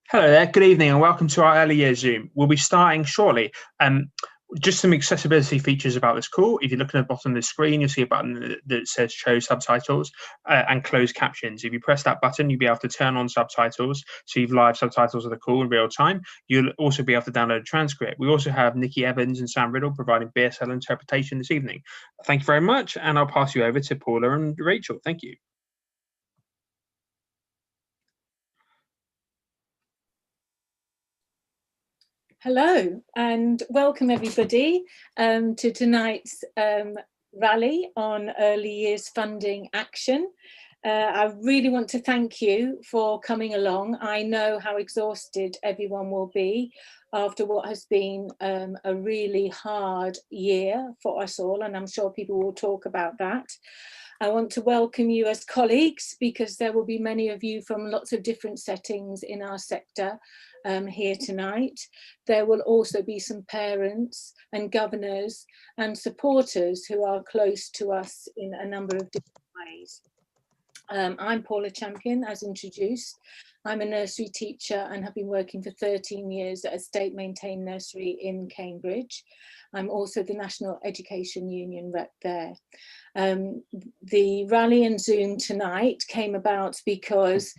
Hello there, good evening and welcome to our early years Zoom. We'll be starting shortly. Just some accessibility features about this call. If you look at the bottom of the screen, you'll see a button that says show subtitles and close captions. If you press that button, you'll be able to turn on subtitles, so you've live subtitles of the call in real time. You'll also be able to download a transcript. We also have Nikki Evans and Sam Riddle providing BSL interpretation this evening. Thank you very much, and I'll pass you over to Paula and Rachel. Thank you. Hello and welcome everybody to tonight's rally on early years funding action. I really want to thank you for coming along. I know how exhausted everyone will be after what has been a really hard year for us all, and I'm sure people will talk about that. I want to welcome you as colleagues because there will be many of you from lots of different settings in our sector here tonight. There will also be some parents and governors and supporters who are close to us in a number of different ways. I'm Paula Champion, as introduced. I'm a nursery teacher and have been working for 13 years at a state-maintained nursery in Cambridge. I'm also the National Education Union rep there. The rally and Zoom tonight came about because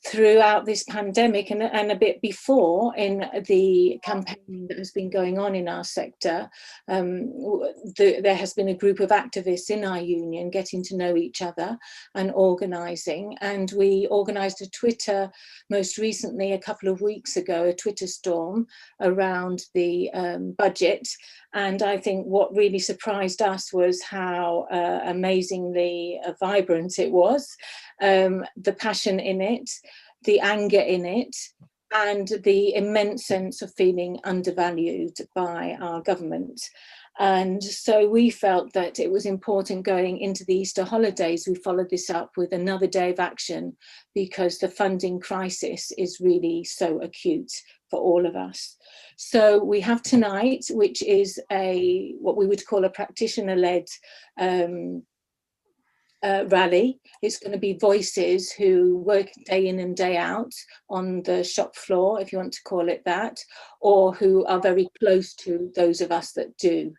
throughout this pandemic and a bit before in the campaign that has been going on in our sector, there has been a group of activists in our union getting to know each other and organising, and we organised a Twitter most recently a couple of weeks ago, a Twitter storm around the budget. And I think what really surprised us was how amazingly vibrant it was, the passion in it, the anger in it, and the immense sense of feeling undervalued by our government. And so we felt that it was important going into the Easter holidays. We followed this up with another day of action because the funding crisis is really so acute for all of us. So we have tonight, which is what we would call a practitioner-led rally. It's going to be voices who work day in and day out on the shop floor, if you want to call it that, or who are very close to those of us that do.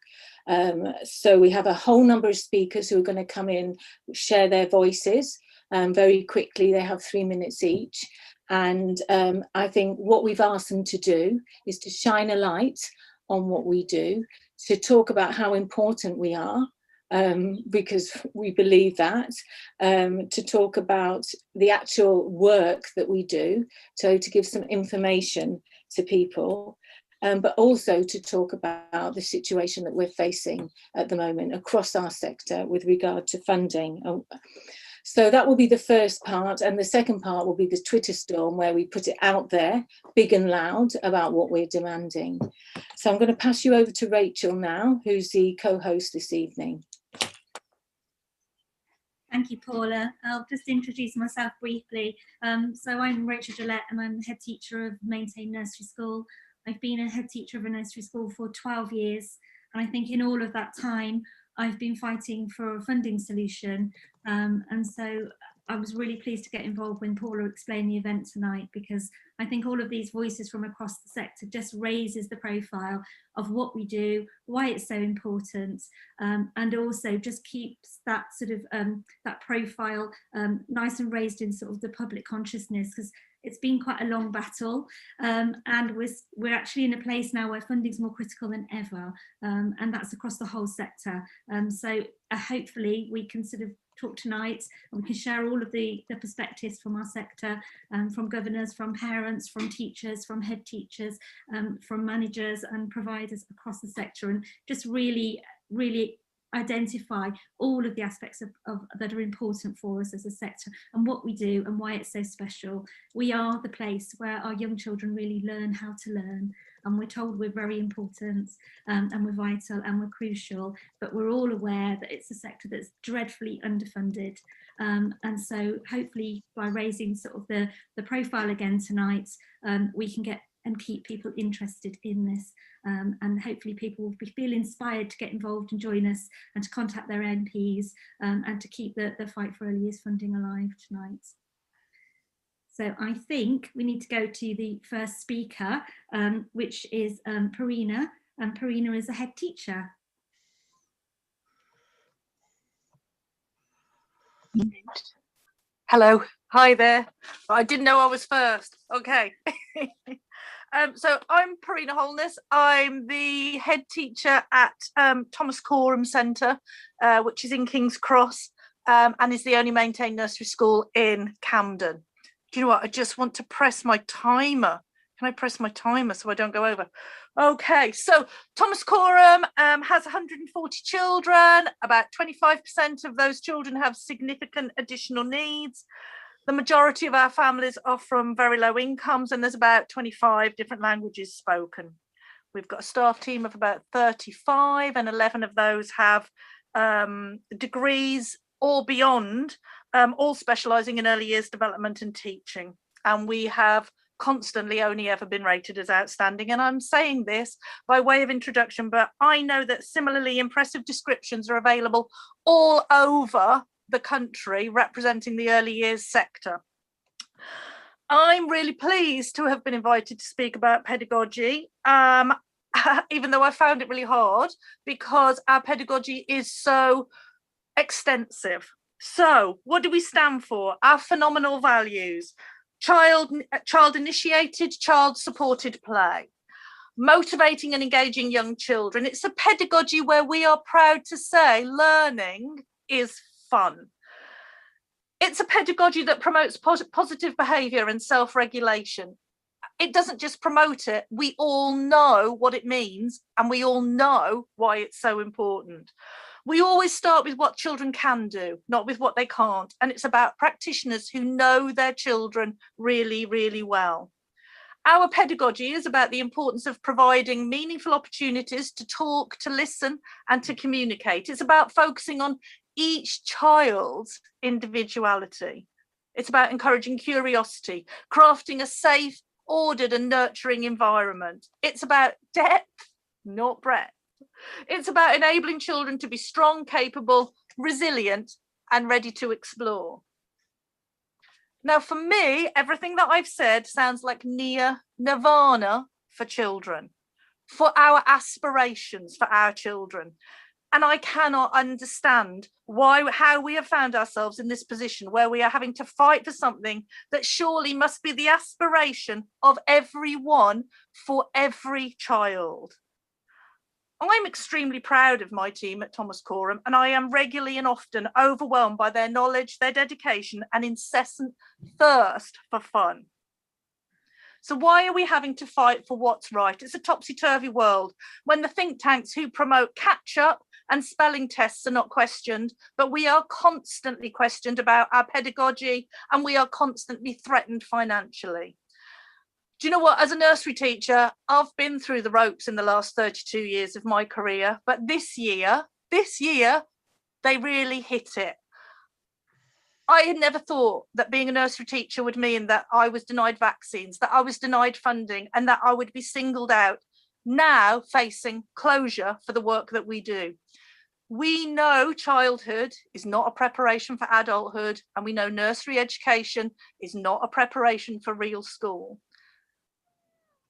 So we have a whole number of speakers who are going to come in, share their voices very quickly. They have 3 minutes each. And I think what we've asked them to do is to shine a light on what we do, to talk about how important we are, because we believe that, to talk about the actual work that we do, so to give some information to people, but also to talk about the situation that we're facing at the moment across our sector with regard to funding. So that will be the first part, and the second part will be the Twitter storm, where we put it out there big and loud about what we're demanding. So I'm going to pass you over to Rachel now, who's the co-host this evening. Thank you, Paula. I'll just introduce myself briefly. So I'm Rachel Gillette and I'm the head teacher of Maintained Nursery School. I've been a head teacher of a nursery school for 12 years. And I think in all of that time, I've been fighting for a funding solution. And so I was really pleased to get involved when Paula explained the event tonight, because I think all of these voices from across the sector just raises the profile of what we do, why it's so important, and also just keeps that sort of that profile nice and raised in sort of the public consciousness, because it's been quite a long battle, and we're actually in a place now where funding is more critical than ever, and that's across the whole sector. So hopefully we can sort of talk tonight and we can share all of the perspectives from our sector, from governors, from parents, from teachers, from head teachers, from managers and providers across the sector, and just really identify all of the aspects that are important for us as a sector and what we do and why it's so special. We are the place where our young children really learn how to learn, and we're told we're very important, and we're vital and we're crucial, but we're all aware that it's a sector that's dreadfully underfunded. And so hopefully by raising sort of the profile again tonight, we can get and keep people interested in this, and hopefully people will feel inspired to get involved and join us and to contact their MPs, and to keep the fight for early years funding alive tonight. So I think we need to go to the first speaker, which is Parina, and Parina is a head teacher. Hello, hi there. I didn't know I was first. Okay. So I'm Parina Holness. I'm the head teacher at Thomas Coram Centre, which is in King's Cross, and is the only maintained nursery school in Camden. Do you know what? I just want to press my timer. Can I press my timer so I don't go over? Okay, so Thomas Coram has 140 children. About 25% of those children have significant additional needs. The majority of our families are from very low incomes, and there's about 25 different languages spoken. We've got a staff team of about 35, and 11 of those have degrees or beyond, all specialising in early years development and teaching. And we have constantly only ever been rated as outstanding. And I'm saying this by way of introduction, but I know that similarly impressive descriptions are available all over the country representing the early years sector. I'm really pleased to have been invited to speak about pedagogy, even though I found it really hard because our pedagogy is so extensive. So what do we stand for? Our phenomenal values: child initiated, child supported play, motivating and engaging young children. It's a pedagogy where we are proud to say learning is fun. It's a pedagogy that promotes positive behaviour and self-regulation. It doesn't just promote it, we all know what it means, and we all know why it's so important. We always start with what children can do, not with what they can't. And it's about practitioners who know their children really, really well. Our pedagogy is about the importance of providing meaningful opportunities to talk, to listen, and to communicate. It's about focusing on each child's individuality. It's about encouraging curiosity, crafting a safe, ordered and nurturing environment. It's about depth, not breadth. It's about enabling children to be strong, capable, resilient, and ready to explore. Now, for me, everything that I've said sounds like near nirvana for children, for our aspirations for our children. And I cannot understand how we have found ourselves in this position where we are having to fight for something that surely must be the aspiration of everyone for every child. I'm extremely proud of my team at Thomas Coram, and I am regularly and often overwhelmed by their knowledge, their dedication, and incessant thirst for fun. So why are we having to fight for what's right? It's a topsy-turvy world when the think tanks who promote catch-up and spelling tests are not questioned, but we are constantly questioned about our pedagogy, and we are constantly threatened financially. Do you know what? As a nursery teacher, I've been through the ropes in the last 32 years of my career, but this year, they really hit it. I had never thought that being a nursery teacher would mean that I was denied vaccines, that I was denied funding, and that I would be singled out, now facing closure for the work that we do. We know childhood is not a preparation for adulthood, and we know nursery education is not a preparation for real school.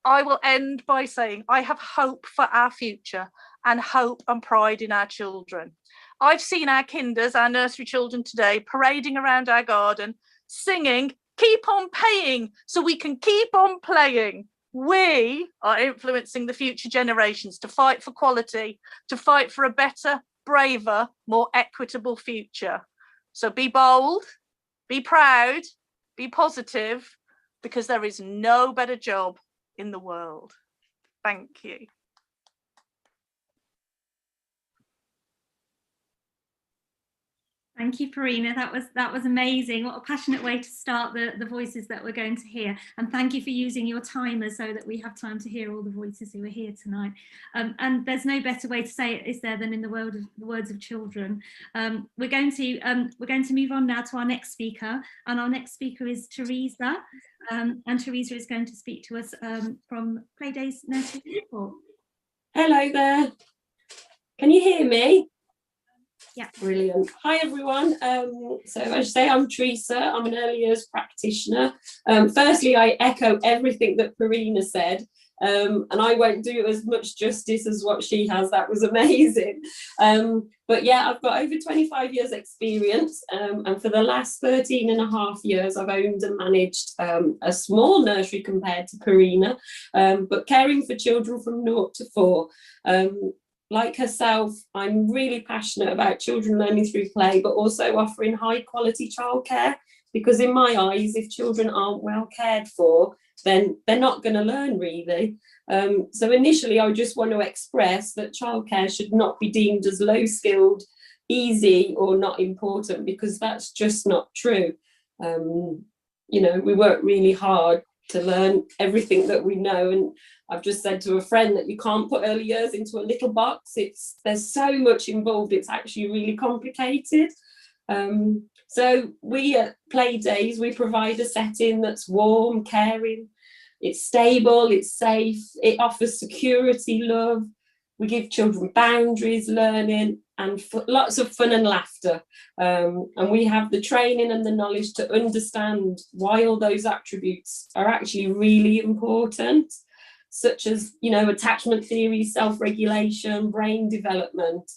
I will end by saying I have hope for our future and hope and pride in our children. I've seen our kinders, our nursery children today, parading around our garden, singing, "Keep on paying so we can keep on playing." We are influencing the future generations to fight for quality, to fight for a better, braver, more equitable future. So be bold, be proud, be positive, because there is no better job in the world. Thank you. Thank you, Parina. That was amazing. What a passionate way to start the voices that we're going to hear. And thank you for using your timer so that we have time to hear all the voices who are here tonight. And there's no better way to say it, is there, than in the words of children. We're going to move on now to our next speaker, and our next speaker is Teresa. And Teresa is going to speak to us from Playdays Nursery Support. Hello there. Can you hear me? Yeah. Brilliant. Hi everyone. So as you say, I'm Teresa. I'm an early years practitioner. Firstly, I echo everything that Karina said, and I won't do as much justice as what she has. That was amazing. But yeah, I've got over 25 years experience, and for the last 13 and a half years, I've owned and managed a small nursery compared to Karina, but caring for children from 0 to 4. Like herself, I'm really passionate about children learning through play, but also offering high quality childcare, because in my eyes, if children aren't well cared for, then they're not going to learn really. So initially, I just want to express that childcare should not be deemed as low skilled, easy or not important, because that's just not true. You know, we work really hard to learn everything that we know, and I've just said to a friend that you can't put early years into a little box. There's so much involved, it's actually really complicated. So we at Play Days, we provide a setting that's warm, caring, it's stable, it's safe, it offers security, love. We give children boundaries, learning, and lots of fun and laughter. And we have the training and the knowledge to understand why all those attributes are actually really important, such as, you know, attachment theory, self-regulation, brain development.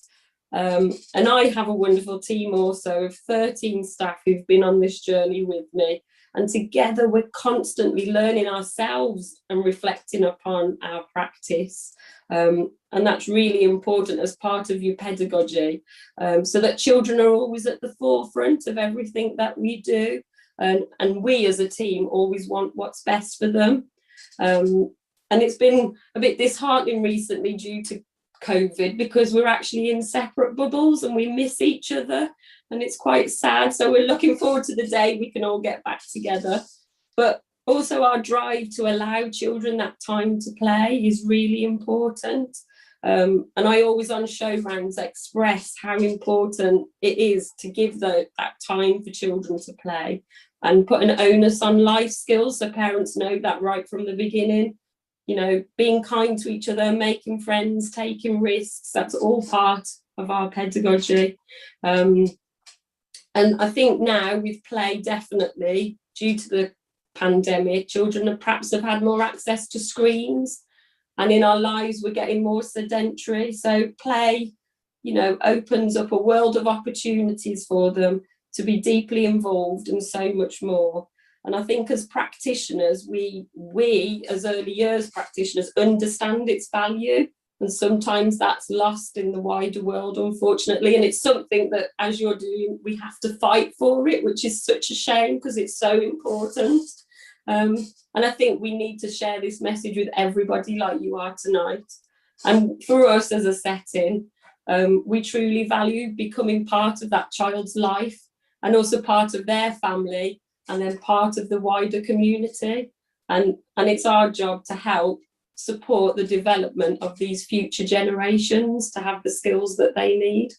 And I have a wonderful team also of 13 staff who've been on this journey with me. And together we're constantly learning ourselves and reflecting upon our practice. And that's really important as part of your pedagogy, so that children are always at the forefront of everything that we do. And we as a team always want what's best for them. And it's been a bit disheartening recently due to COVID, because we're actually in separate bubbles and we miss each other, and it's quite sad. So we're looking forward to the day we can all get back together. But also our drive to allow children that time to play is really important. And I always on show rounds express how important it is to give that time for children to play and put an onus on life skills, so parents know that right from the beginning. You know, being kind to each other, making friends, taking risks, that's all part of our pedagogy. And I think now with play, definitely, due to the pandemic, children have perhaps had more access to screens, and in our lives we're getting more sedentary. So play, you know, opens up a world of opportunities for them to be deeply involved and so much more. And I think as practitioners, we as early years practitioners understand its value, and sometimes that's lost in the wider world, unfortunately. And it's something that, as you're doing, we have to fight for it, which is such a shame because it's so important. And I think we need to share this message with everybody like you are tonight. And for us as a setting, we truly value becoming part of that child's life and also part of their family, and then part of the wider community. And it's our job to help support the development of these future generations to have the skills that they need.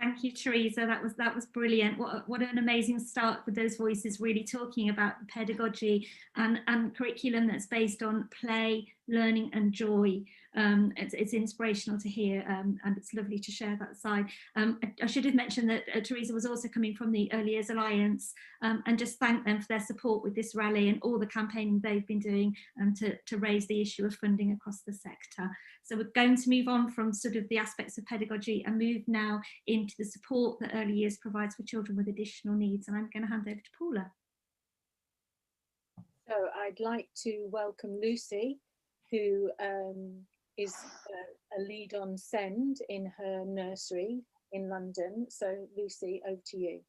Thank you, Teresa. That was brilliant. What an amazing start with those voices really talking about the pedagogy and curriculum that's based on play, learning and joy. It's inspirational to hear, and it's lovely to share that side. I should have mentioned that Teresa was also coming from the Early Years Alliance, and just thank them for their support with this rally and all the campaigning they've been doing to raise the issue of funding across the sector. So we're going to move on from sort of the aspects of pedagogy and move now into the support that Early Years provides for children with additional needs. And I'm going to hand over to Paula. So I'd like to welcome Lucy, who is a lead on SEND in her nursery in London. So Lucy, over to you.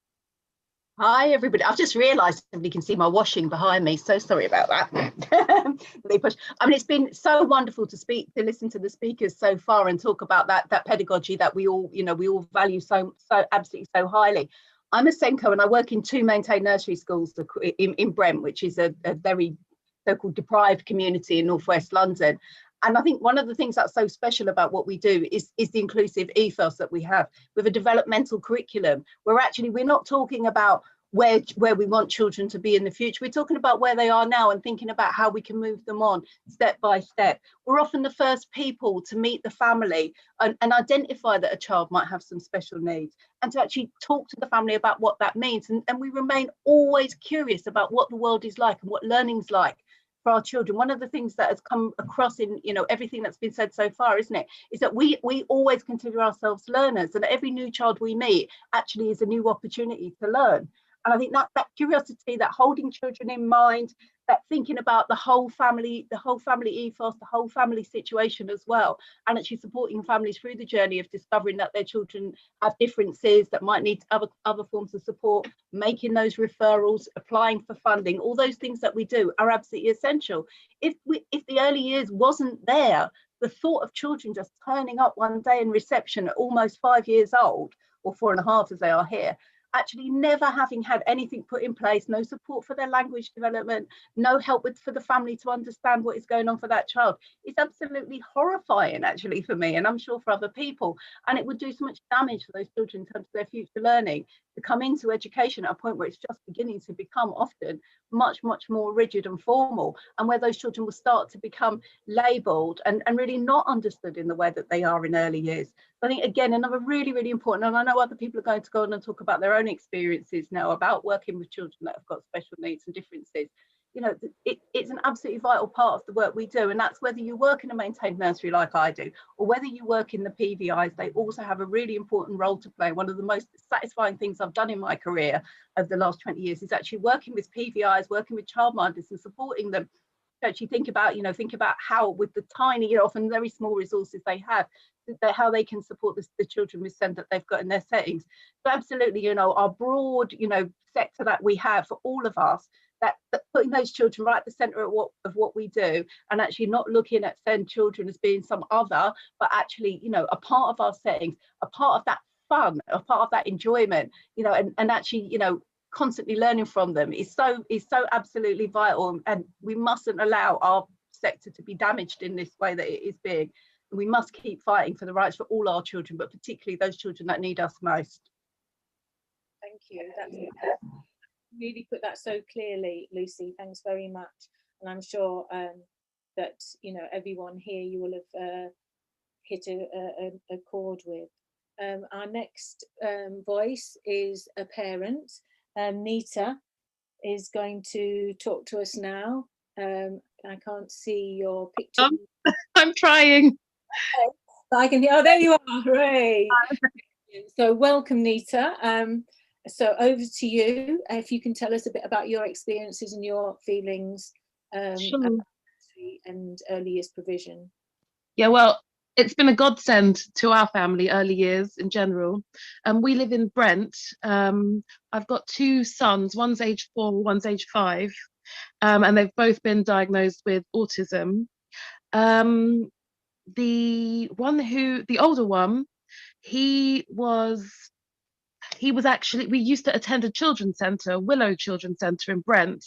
Hi everybody. I've just realised everybody can see my washing behind me. So sorry about that. I mean, it's been so wonderful to listen to the speakers so far and talk about that pedagogy that we all value so absolutely so highly. I'm a Senko and I work in 2 maintained nursery schools in Brent, which is a very so-called deprived community in northwest London. And I think one of the things that's so special about what we do is the inclusive ethos that we have with a developmental curriculum, where actually we're not talking about where we want children to be in the future. We're talking about where they are now and thinking about how we can move them on step by step. We're often the first people to meet the family and identify that a child might have some special needs, and to actually talk to the family about what that means. And we remain always curious about what the world is like and what learning's like for our children. One of the things that has come across in, you know, everything that's been said so far, isn't it, is that we always consider ourselves learners, and every new child we meet actually is a new opportunity to learn. And I think that curiosity, that holding children in mind, that thinking about the whole family ethos, the whole family situation as well, and actually supporting families through the journey of discovering that their children have differences that might need other forms of support, making those referrals, applying for funding, all those things that we do are absolutely essential. If the early years wasn't there, the thought of children just turning up one day in reception at almost 5 years old, or 4.5 as they are here, actually never having had anything put in place, no support for their language development, no help for the family to understand what is going on for that child, it's absolutely horrifying actually for me, and I'm sure for other people. And it would do so much damage for those children in terms of their future learning to come into education at a point where it's just beginning to become often much more rigid and formal, and where those children will start to become labelled and really not understood in the way that they are in early years. So I think, again, another really important, and I know other people are going to go on and talk about their own experiences now about working with children that have got special needs and differences. You know, it's an absolutely vital part of the work we do, and that's whether you work in a maintained nursery like I do, or whether you work in the PVIs. They also have a really important role to play. One of the most satisfying things I've done in my career over the last 20 years is actually working with PVIs, working with childminders and supporting them to actually think about how, with the tiny, often very small resources they have, how they can support the children with SEND that they've got in their settings. So absolutely, our broad, sector that we have for all of us, that putting those children right at the centre of what we do, and actually not looking at SEND children as being some other, but actually, a part of our settings, a part of that fun, a part of that enjoyment, and actually, constantly learning from them is so absolutely vital. And we mustn't allow our sector to be damaged in this way that it is being. We must keep fighting for the rights for all our children, but particularly those children that need us most. Thank you. That's really put that so clearly, Lucy. Thanks very much. And I'm sure that everyone here you will have hit a chord with. Our next voice is a parent. Nita is going to talk to us now. I can't see your picture. I'm trying. I can. Oh, there you are. Hooray! So welcome, Nita. So over to you. If you can tell us a bit about your experiences and your feelings Sure. and early years provision. Yeah, well, it's been a godsend to our family, early years in general. We live in Brent. I've got 2 sons, one's age 4, one's age 5, and they've both been diagnosed with autism. The older one, he was actually, we used to attend a children's centre, Willow Children's Centre in Brent,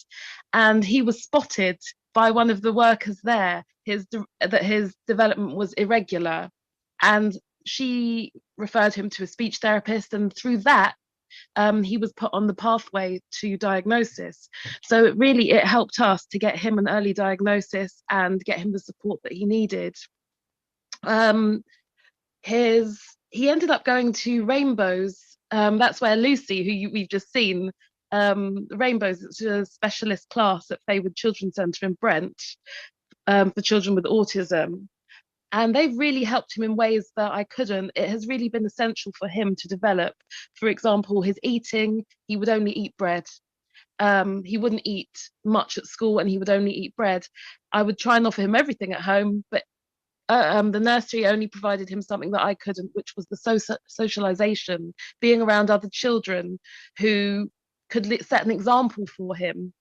and he was spotted by one of the workers there, that his development was irregular, and she referred him to a speech therapist, and through that he was put on the pathway to diagnosis. So it helped us to get him an early diagnosis and get him the support that he needed. He ended up going to Rainbows. That's where Lucy, who we've just seen, Rainbows, it's a specialist class at Faywood Children's Centre in Brent for children with autism. And they've really helped him in ways that I couldn't. It has really been essential for him to develop. For example, his eating, he would only eat bread. He wouldn't eat much at school, and he would only eat bread. I would try and offer him everything at home, but the nursery only provided him something that I couldn't, which was the socialization, being around other children who could set an example for him.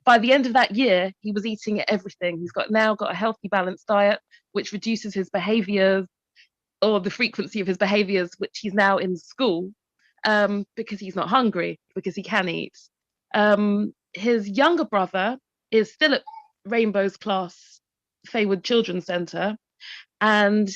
By the end of that year, he was eating everything. He's now got a healthy, balanced diet, which reduces his behaviours, or the frequency of his behaviours, which he's now in school, because he's not hungry, because he can eat. His younger brother is still at Rainbow's class, Faywood Children's Centre, and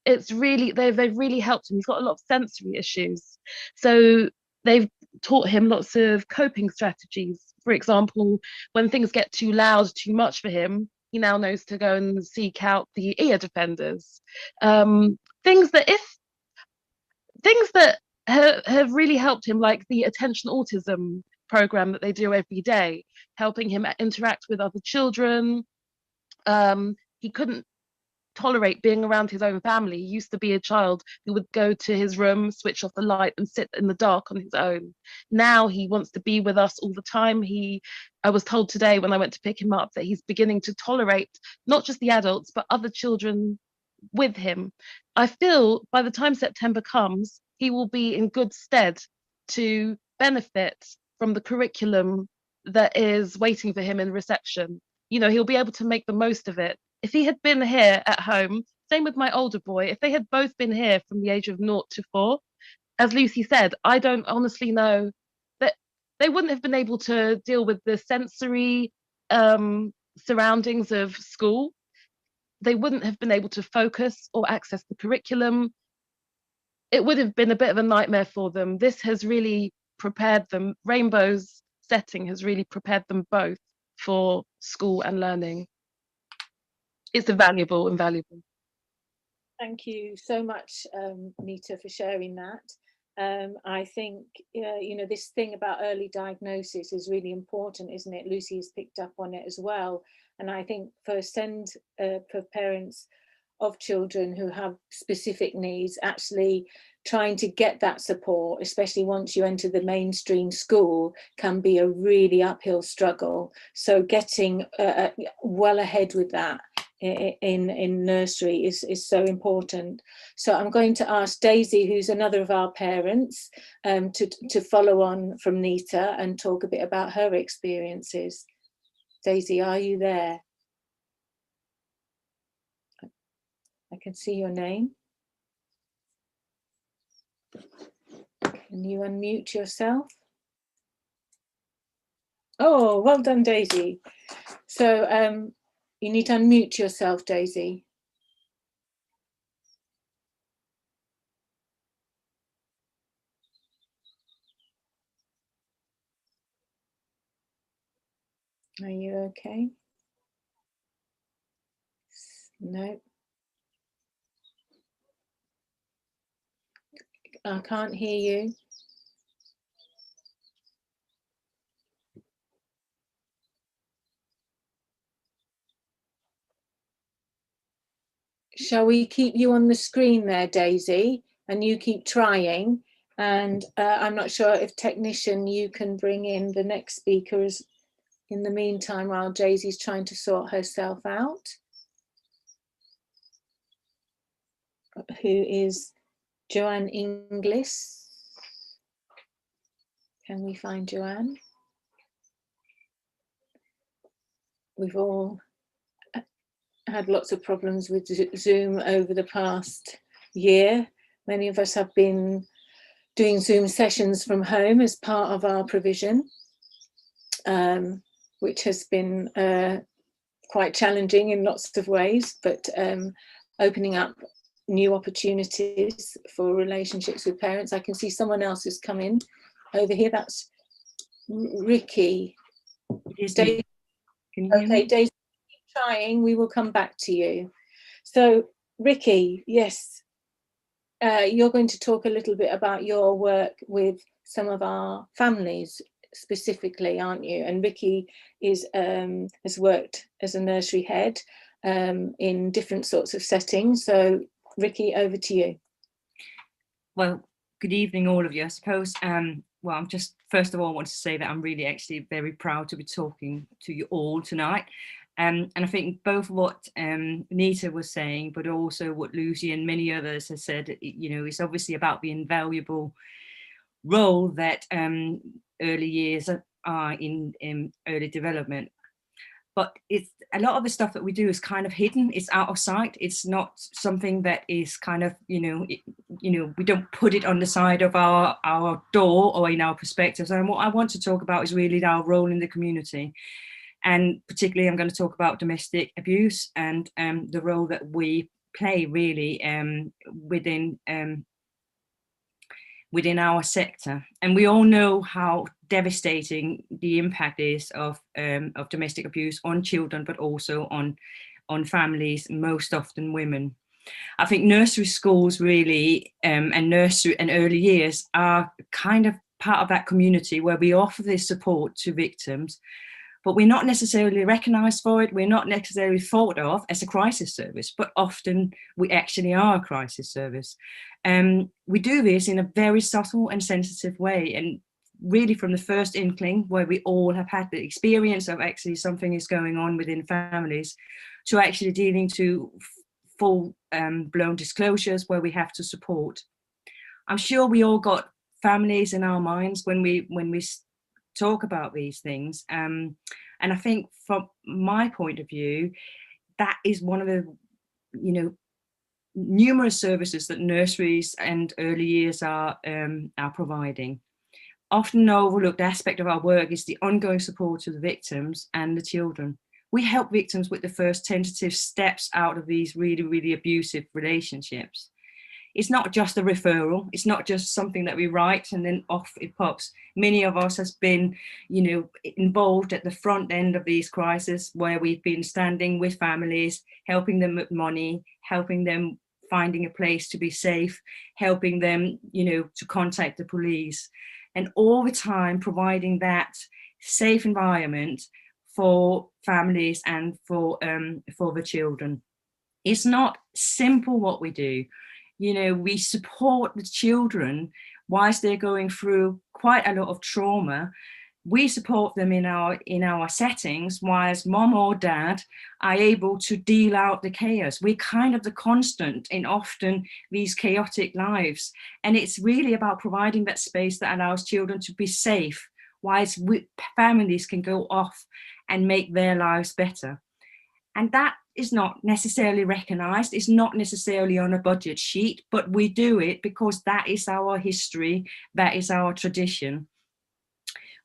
they've really helped him. He's got a lot of sensory issues, so they've taught him lots of coping strategies. For example, when things get too loud, too much for him, he now knows to go and seek out the ear defenders. Things that have really helped him, like the attention autism program that they do every day, helping him interact with other children. He couldn't tolerate being around his own family. He used to be a child who would go to his room, switch off the light and sit in the dark on his own. Now he wants to be with us all the time. I was told today when I went to pick him up that he's beginning to tolerate not just the adults, but other children with him. I feel by the time September comes, he will be in good stead to benefit from the curriculum that is waiting for him in reception. You know, he'll be able to make the most of it. If he had been here at home, same with my older boy, if they had both been here from the age of 0 to 4, as Lucy said, I don't honestly know that they wouldn't have been able to deal with the sensory surroundings of school. They wouldn't have been able to focus or access the curriculum. It would have been a bit of a nightmare for them. This has really prepared them. Rainbow's setting has really prepared them both for school and learning. It's invaluable. Thank you so much, Nita, for sharing that. I think, you know, this thing about early diagnosis is really important, isn't it? Lucy has picked up on it as well. And I think for parents of children who have specific needs, actually trying to get that support, especially once you enter the mainstream school, can be a really uphill struggle. So getting well ahead with that in nursery is so important. So I'm going to ask Daisy, who's another of our parents, to follow on from Nita and talk a bit about her experiences. Daisy, are you there? I can see your name. Can you unmute yourself? Oh, well done, Daisy. So you need to unmute yourself, Daisy. Are you okay? No. I can't hear you. Shall we keep you on the screen there, Daisy, and you keep trying? And I'm not sure if technician, you can bring in the next speakers in the meantime while Daisy's trying to sort herself out. Who is Joanne Inglis? Can we find Joanne? We've all had lots of problems with Zoom over the past year. Many of us have been doing Zoom sessions from home as part of our provision, which has been quite challenging in lots of ways, but opening up new opportunities for relationships with parents. I can see someone else who's come in over here. That's Ricky. Daisy. Okay, Daisy, keep trying. We will come back to you. So, Ricky, yes, you're going to talk a little bit about your work with some of our families specifically, aren't you? And Ricky has worked as a nursery head in different sorts of settings. So, Ricky, over to you. Well, good evening, all of you. I suppose, well, I'm just, first of all, I want to say that I'm really actually very proud to be talking to you all tonight. And I think both what Nita was saying, but also what Lucy and many others have said, you know, it's obviously about the invaluable role that early years are in early development. But it's a lot of the stuff that we do is kind of hidden. It's out of sight. It's not something that is kind of, we don't put it on the side of our door or in our perspectives. And what I want to talk about is really our role in the community. And particularly, I'm going to talk about domestic abuse and the role that we play really within within our sector. And we all know how devastating the impact is of domestic abuse on children, but also on families, most often women. I think nursery schools really, and nursery and early years are kind of part of that community where we offer this support to victims, but we're not necessarily recognised for it. We're not necessarily thought of as a crisis service, but often we actually are a crisis service. We do this in a very subtle and sensitive way, and really from the first inkling where we all have had the experience of actually something is going on within families, to actually dealing to full blown disclosures where we have to support. I'm sure we all got families in our minds when we talk about these things, and I think from my point of view, that is one of the numerous services that nurseries and early years are providing. Often an overlooked aspect of our work is the ongoing support to the victims and the children. We help victims with the first tentative steps out of these really, really abusive relationships. It's not just a referral. It's not just something that we write and then off it pops. Many of us has been, involved at the front end of these crises, where we've been standing with families, helping them with money, helping them finding a place to be safe, helping them, to contact the police, and all the time providing that safe environment for families and for the children. It's not simple what we do. We support the children whilst they're going through quite a lot of trauma. We support them in our settings whilst mom or dad are able to deal out the chaos. We're kind of the constant in often these chaotic lives. And it's really about providing that space that allows children to be safe whilst families can go off and make their lives better. And that is not necessarily recognised. It's not necessarily on a budget sheet, but we do it because that is our history, that is our tradition.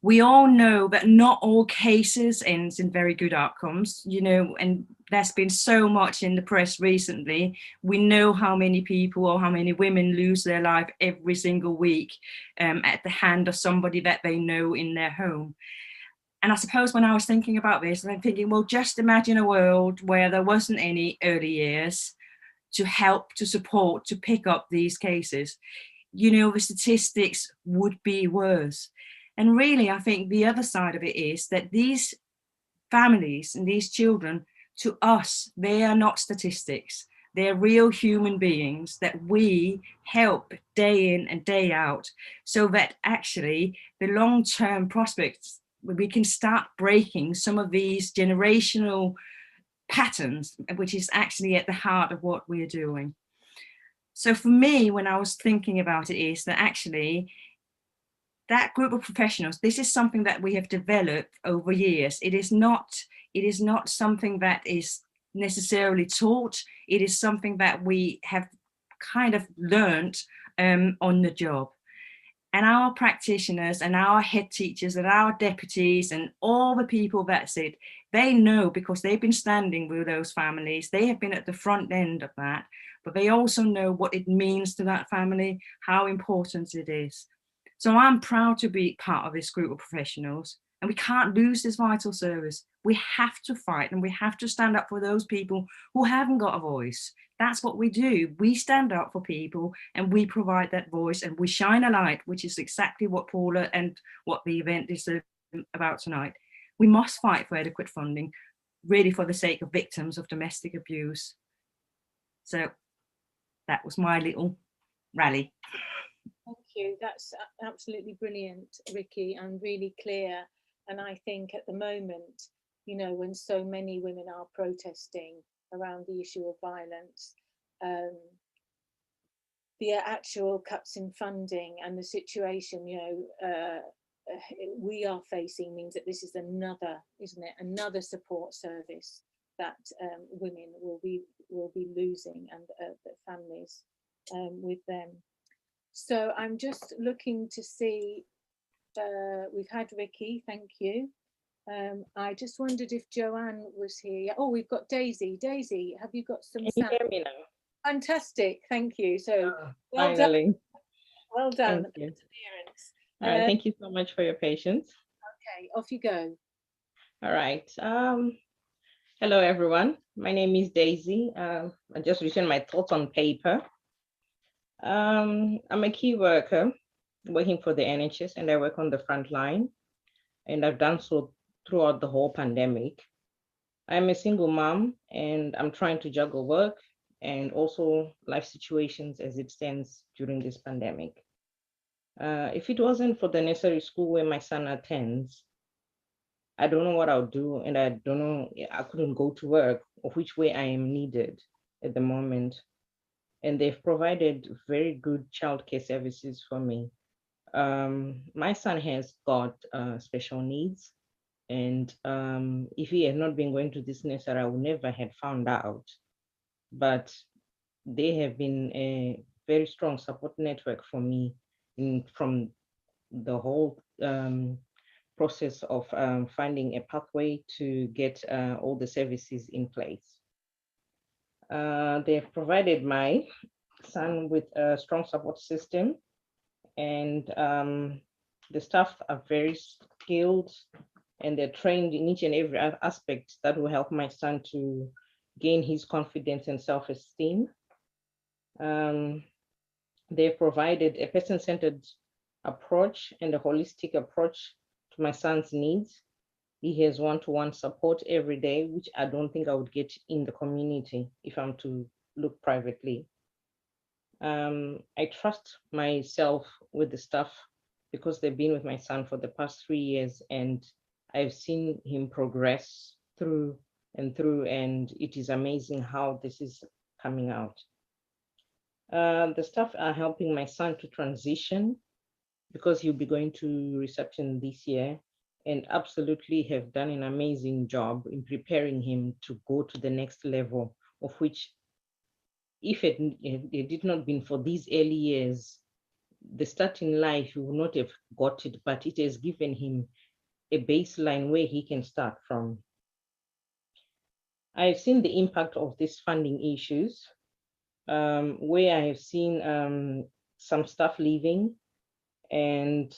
We all know that not all cases ends in very good outcomes, and there's been so much in the press recently. We know how many people or how many women lose their life every single week at the hand of somebody that they know in their home. And I suppose when I was thinking about this, I'm thinking, well, just imagine a world where there wasn't any early years to help, to support, to pick up these cases. The statistics would be worse. And really, I think the other side of it is that these families and these children, to us, they are not statistics. They're real human beings that we help day in and day out, so that actually the long-term prospects, we can start breaking some of these generational patterns, which is actually at the heart of what we're doing. So for me, when I was thinking about it, is that actually that group of professionals, this is something that we have developed over years. It is not something that is necessarily taught. It is something that we have kind of learned on the job. And our practitioners and our head teachers and our deputies and all the people that's it, they know, because they've been standing with those families, they have been at the front end of that, but they also know what it means to that family, how important it is. So I'm proud to be part of this group of professionals, and we can't lose this vital service. We have to fight, and we have to stand up for those people who haven't got a voice. That's what we do. We stand up for people and we provide that voice, and we shine a light, which is exactly what Paula and what the event is about tonight. We must fight for adequate funding, really for the sake of victims of domestic abuse. So that was my little rally. Thank you. That's absolutely brilliant, Ricky, and really clear. And I think at the moment, when so many women are protesting around the issue of violence, the actual cuts in funding and the situation, we are facing means that this is another support service that women will be losing, and the families with them. So I'm just looking to see, we've had Ricky, thank you. I just wondered if Joanne was here. Oh, we've got Daisy. Daisy, have you got some sound? Can you hear me now? Fantastic, thank you. So Finally. Well done. Thank you. Perseverance. All right, thank you so much for your patience. Okay, off you go. All right. Hello, everyone. My name is Daisy. I just written my thoughts on paper. I'm a key worker working for the NHS, and I work on the front line, and I've done so throughout the whole pandemic. I'm a single mom, and I'm trying to juggle work and also life situations as it stands during this pandemic. If it wasn't for the nursery school where my son attends, I don't know what I'll do, and I don't know, I couldn't go to work or which way I am needed at the moment. And they've provided very good childcare services for me. My son has got special needs, and if he had not been going to this nursery, I would never have found out. But they have been a very strong support network for me from the whole process of finding a pathway to get all the services in place. They've provided my son with a strong support system, and the staff are very skilled, and they're trained in each and every aspect that will help my son to gain his confidence and self-esteem. They've provided a person-centered approach and a holistic approach to my son's needs. He has one-to-one support every day, which I don't think I would get in the community if I'm to look privately. I trust myself with the staff because they've been with my son for the past 3 years, and I've seen him progress through and through, and it is amazing how this is coming out. The staff are helping my son to transition because he'll be going to reception this year, and absolutely have done an amazing job in preparing him to go to the next level, of which if it did not been for these early years, the start in life, he would not have got it, but it has given him a baseline where he can start from. I've seen the impact of these funding issues, where I have seen some staff leaving, and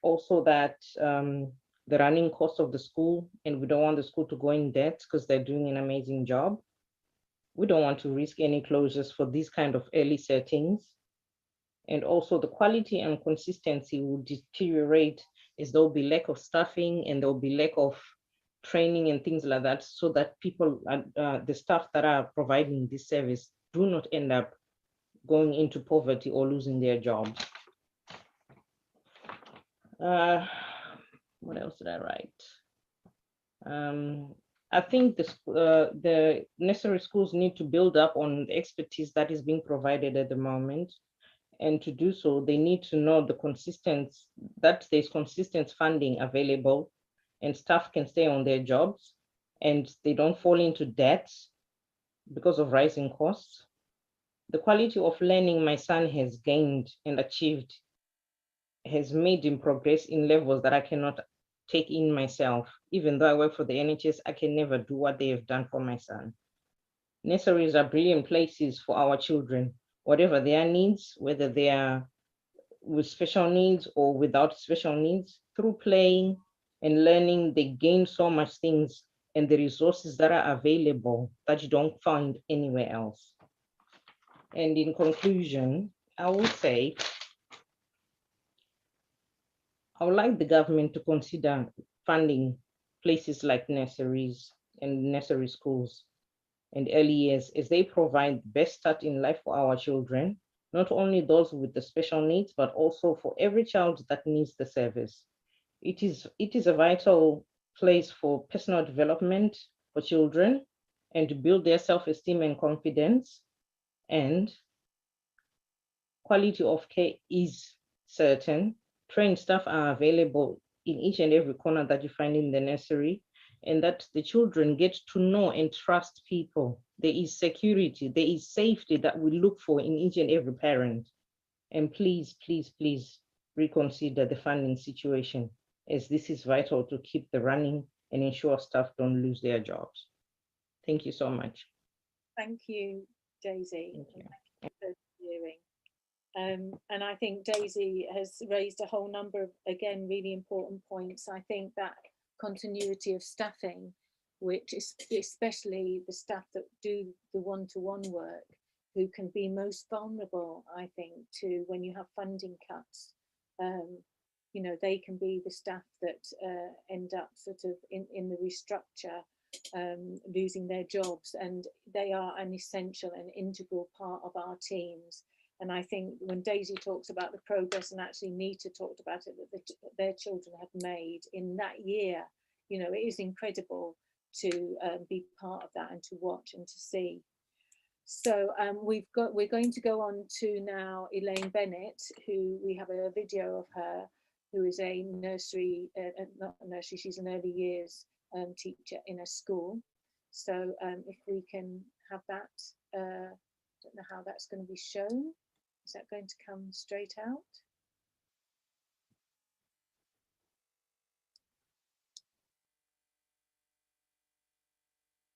also that the running cost of the school, and we don't want the school to go in debt because they're doing an amazing job. We don't want to risk any closures for these kind of early settings. And also the quality and consistency will deteriorate as there will be lack of staffing, and there will be lack of training and things like that, so that people, the staff that are providing this service, do not end up going into poverty or losing their jobs. What else did I write? I think the necessary schools need to build up on the expertise that is being provided at the moment. And to do so, they need to know that there's consistent funding available, and staff can stay on their jobs, and they don't fall into debt because of rising costs. The quality of learning my son has gained and achieved has made him progress in levels that I cannot take in myself. Even though I work for the NHS, I can never do what they have done for my son. Nurseries are brilliant places for our children, whatever their needs, whether they are with special needs or without special needs. Through playing and learning, they gain so much things and the resources that are available that you don't find anywhere else. And in conclusion, I will say, I would like the government to consider funding places like nurseries and nursery schools and early years, as they provide the best start in life for our children, not only those with the special needs, but also for every child that needs the service. It is a vital place for personal development for children and to build their self-esteem and confidence, and quality of care is certain. Trained staff are available in each and every corner that you find in the nursery, and that the children get to know and trust people. There is security, there is safety that we look for in each and every parent. And please, please, please reconsider the funding situation, as this is vital to keep the running and ensure staff don't lose their jobs. Thank you so much. Thank you, Daisy. Thank you. Thank you for viewing. And I think Daisy has raised a whole number of, again, really important points. I think that continuity of staffing, which is especially the staff that do the one-to-one work, who can be most vulnerable, I think, to when you have funding cuts. You know, they can be the staff that end up sort of in the restructure, losing their jobs, and they are an essential and integral part of our teams. And I think when Daisy talks about the progress, and actually Nita talked about it, that their children have made in that year, you know, it is incredible to be part of that and to watch and to see. So we're going to go on to now Elaine Bennett, who we have a video of her, who is a nursery, not a nursery, she's an early years teacher in a school. So if we can have that, I don't know how that's going to be shown. Is that going to come straight out?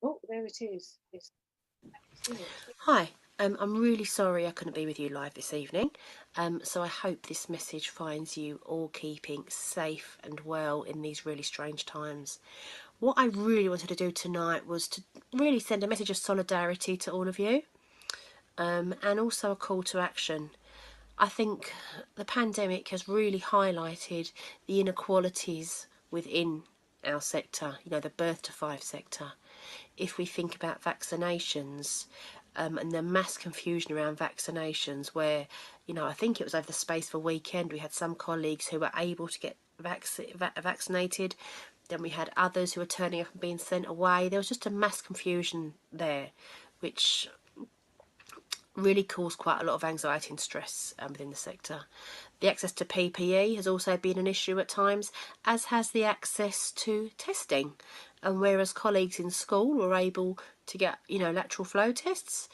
Oh, there it is. Yes. Hi, I'm really sorry I couldn't be with you live this evening, so I hope this message finds you all keeping safe and well in these really strange times. What I really wanted to do tonight was to really send a message of solidarity to all of you, and also a call to action. I think the pandemic has really highlighted the inequalities within our sector, you know, the birth to 5 sector. If we think about vaccinations, and the mass confusion around vaccinations, where, you know, I think it was over the space of a weekend, we had some colleagues who were able to get vaccinated, then we had others who were turning up and being sent away. There was just a mass confusion there, which really caused quite a lot of anxiety and stress within the sector. The access to PPE has also been an issue at times, as has the access to testing. And whereas colleagues in school were able to get, you know, lateral flow tests,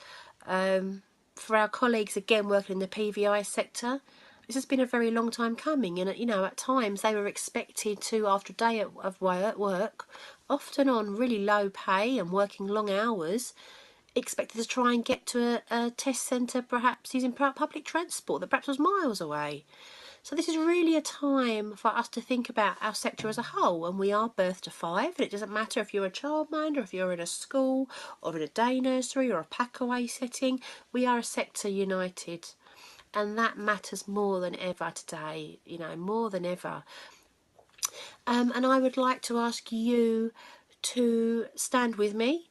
for our colleagues, again, working in the PVI sector, this has been a very long time coming. And, you know, at times they were expected to, after a day of work, often on really low pay and working long hours, expected to try and get to a test centre, perhaps using public transport that perhaps was miles away. So this is really a time for us to think about our sector as a whole, and we are birth to 5, and it doesn't matter if you're a childminder, if you're in a school or in a day nursery or a pack-away setting, we are a sector united, and that matters more than ever today, you know, more than ever. And I would like to ask you to stand with me,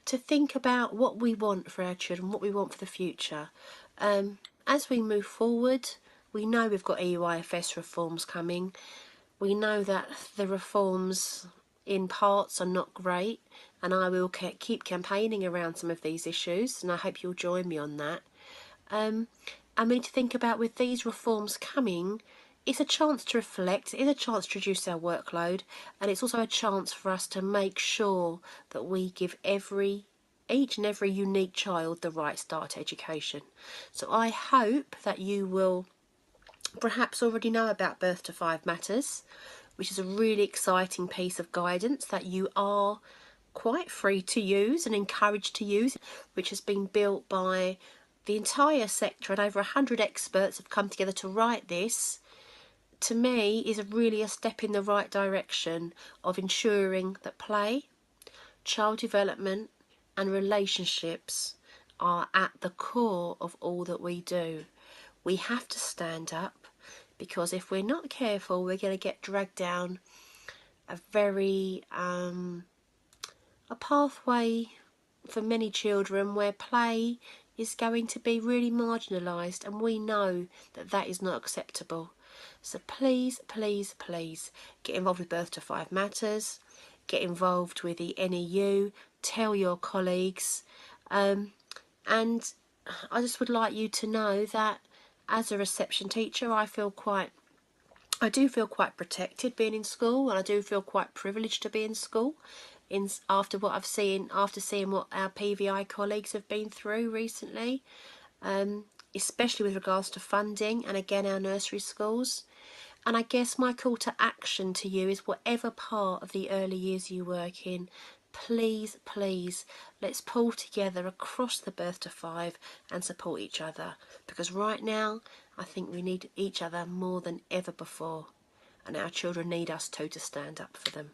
to think about what we want for our children, what we want for the future. As we move forward, we know we've got EYFS reforms coming. We know that the reforms in parts are not great, and I will keep campaigning around some of these issues, and I hope you'll join me on that. And we need to think about, with these reforms coming, it's a chance to reflect, it's a chance to reduce our workload, and it's also a chance for us to make sure that we give each and every unique child the right start to education. So I hope that you will perhaps already know about Birth to 5 Matters, which is a really exciting piece of guidance that you are quite free to use and encouraged to use, which has been built by the entire sector, and over 100 experts have come together to write this. To me, is really a step in the right direction of ensuring that play, child development and relationships are at the core of all that we do. We have to stand up, because if we're not careful, we're going to get dragged down a very a pathway for many children where play is going to be really marginalised, and we know that that is not acceptable. So please, please, please get involved with Birth to 5 Matters, get involved with the NEU, tell your colleagues, and I just would like you to know that as a reception teacher, I do feel quite protected being in school, and I do feel quite privileged to be in school. After what I've seen, after seeing what our PVI colleagues have been through recently, especially with regards to funding, and again our nursery schools. And I guess my call to action to you is, whatever part of the early years you work in, please, please, let's pull together across the birth to 5 and support each other, because right now I think we need each other more than ever before, and our children need us too to stand up for them.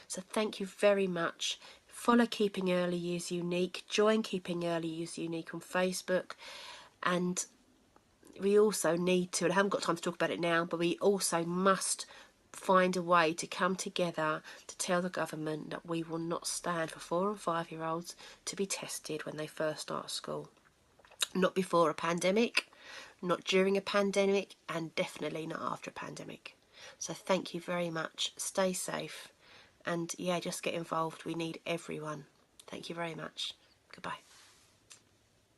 So thank you very much. Follow Keeping Early Years Unique, join Keeping Early Years Unique on Facebook, and we also need to, and I haven't got time to talk about it now, but we also must find a way to come together to tell the government that we will not stand for 4 and 5-year-olds to be tested when they first start school. Not before a pandemic, not during a pandemic, and definitely not after a pandemic. So thank you very much. Stay safe. And yeah, just get involved. We need everyone. Thank you very much. Goodbye.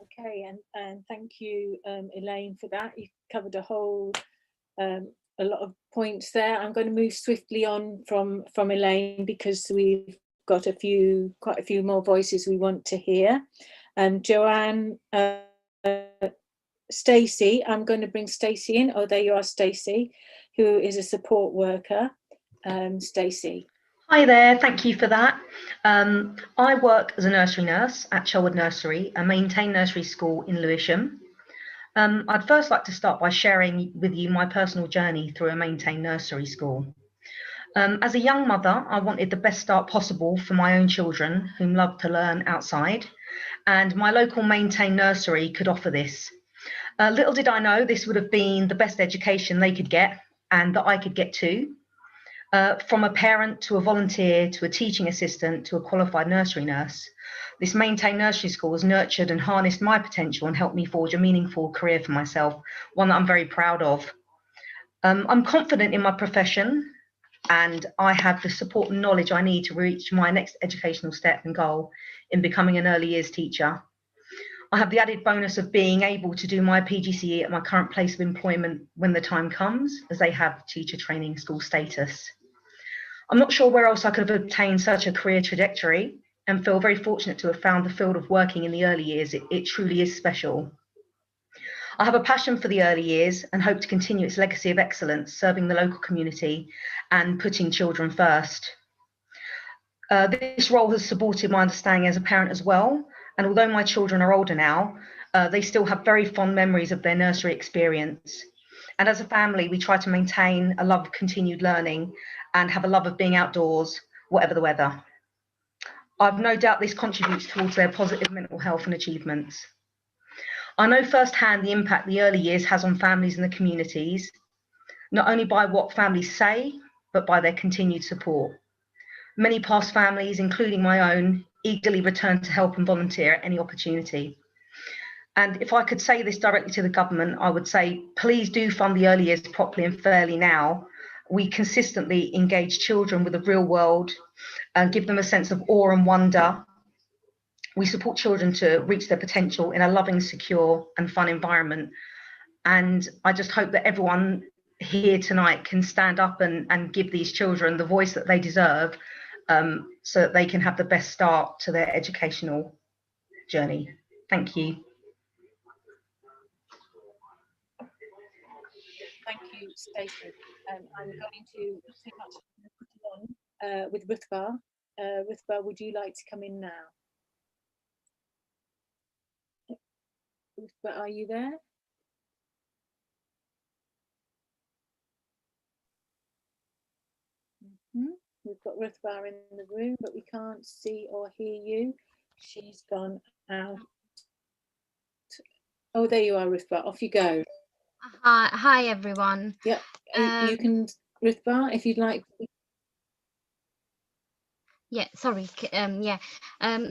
Okay, and thank you, Elaine, for that. You covered a lot of points there. I'm going to move swiftly on from Elaine, because we've got quite a few more voices we want to hear. Joanne, Stacey, I'm going to bring Stacey in. Oh, there you are, Stacey, who is a support worker. Stacey. Hi there, thank you for that. I work as a nursery nurse at Chelwood Nursery, a maintained nursery school in Lewisham. I'd first like to start by sharing with you my personal journey through a maintained nursery school. As a young mother, I wanted the best start possible for my own children, whom love to learn outside, and my local maintained nursery could offer this. Little did I know this would have been the best education they could get, and that I could get too. From a parent to a volunteer to a teaching assistant to a qualified nursery nurse, this maintained nursery school has nurtured and harnessed my potential and helped me forge a meaningful career for myself, one that I'm very proud of. I'm confident in my profession, and I have the support and knowledge I need to reach my next educational step and goal in becoming an early years teacher. I have the added bonus of being able to do my PGCE at my current place of employment when the time comes, as they have teacher training school status. I'm not sure where else I could have obtained such a career trajectory, and feel very fortunate to have found the field of working in the early years. It truly is special. I have a passion for the early years and hope to continue its legacy of excellence, serving the local community and putting children first. This role has supported my understanding as a parent as well, and although my children are older now, they still have very fond memories of their nursery experience. And as a family, we try to maintain a love of continued learning and have a love of being outdoors, whatever the weather. I've no doubt this contributes towards their positive mental health and achievements. I know firsthand the impact the early years has on families and the communities, not only by what families say, but by their continued support. Many past families, including my own, eagerly return to help and volunteer at any opportunity. And if I could say this directly to the government, I would say, please do fund the early years properly and fairly now. We consistently engage children with the real world and give them a sense of awe and wonder. We support children to reach their potential in a loving, secure and fun environment. And I just hope that everyone here tonight can stand up and give these children the voice that they deserve, so that they can have the best start to their educational journey. Thank you. Thank you, Stacey. I'm going to pretty much put it on with Ruthbar. Ruthbar, would you like to come in now? Ruthbar, are you there? We've got Ruthbar in the room, but we can't see or hear you. She's gone out. Oh, there you are, Ruthbar. Off you go. Hi everyone. Yep, you can, Ruthbar, if you'd like. Yeah, sorry.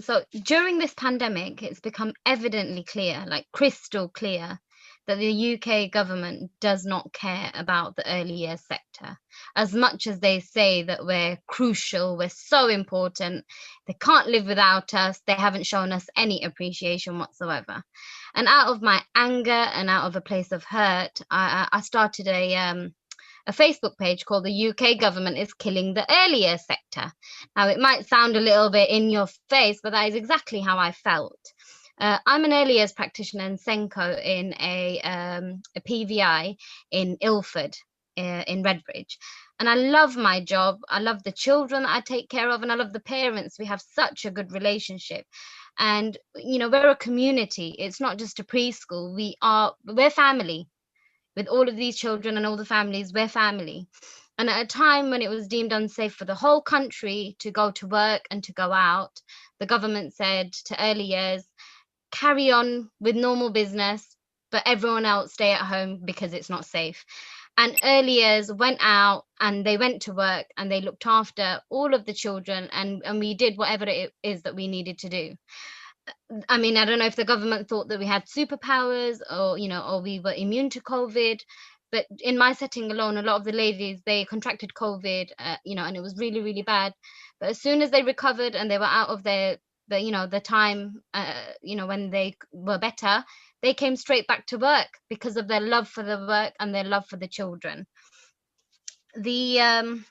So during this pandemic, it's become evidently clear, like crystal clear, that the UK government does not care about the early years sector. As much as they say that we're crucial, we're so important, they can't live without us, they haven't shown us any appreciation whatsoever. And out of my anger and out of a place of hurt, I started a Facebook page called The UK Government is Killing the Early Years Sector. Now, it might sound a little bit in your face, but that is exactly how I felt. I'm an early years practitioner in Senko in a PVI in Ilford, in Redbridge. And I love my job. I love the children that I take care of, and I love the parents. We have such a good relationship. And, you know, we're a community. It's not just a preschool. We're family. With all of these children and all the families, we're family. And at a time when it was deemed unsafe for the whole country to go to work and to go out, the government said to early years, carry on with normal business, but everyone else stay at home because it's not safe. And early years went out and they went to work and they looked after all of the children, and we did whatever it is that we needed to do. I mean, I don't know if the government thought that we had superpowers, or, you know, or we were immune to COVID. But in my setting alone, a lot of the ladies, they contracted COVID, you know, and it was really, really bad. But as soon as they recovered and they were out of the time, you know, when they were better, they came straight back to work because of their love for the work and their love for the children. The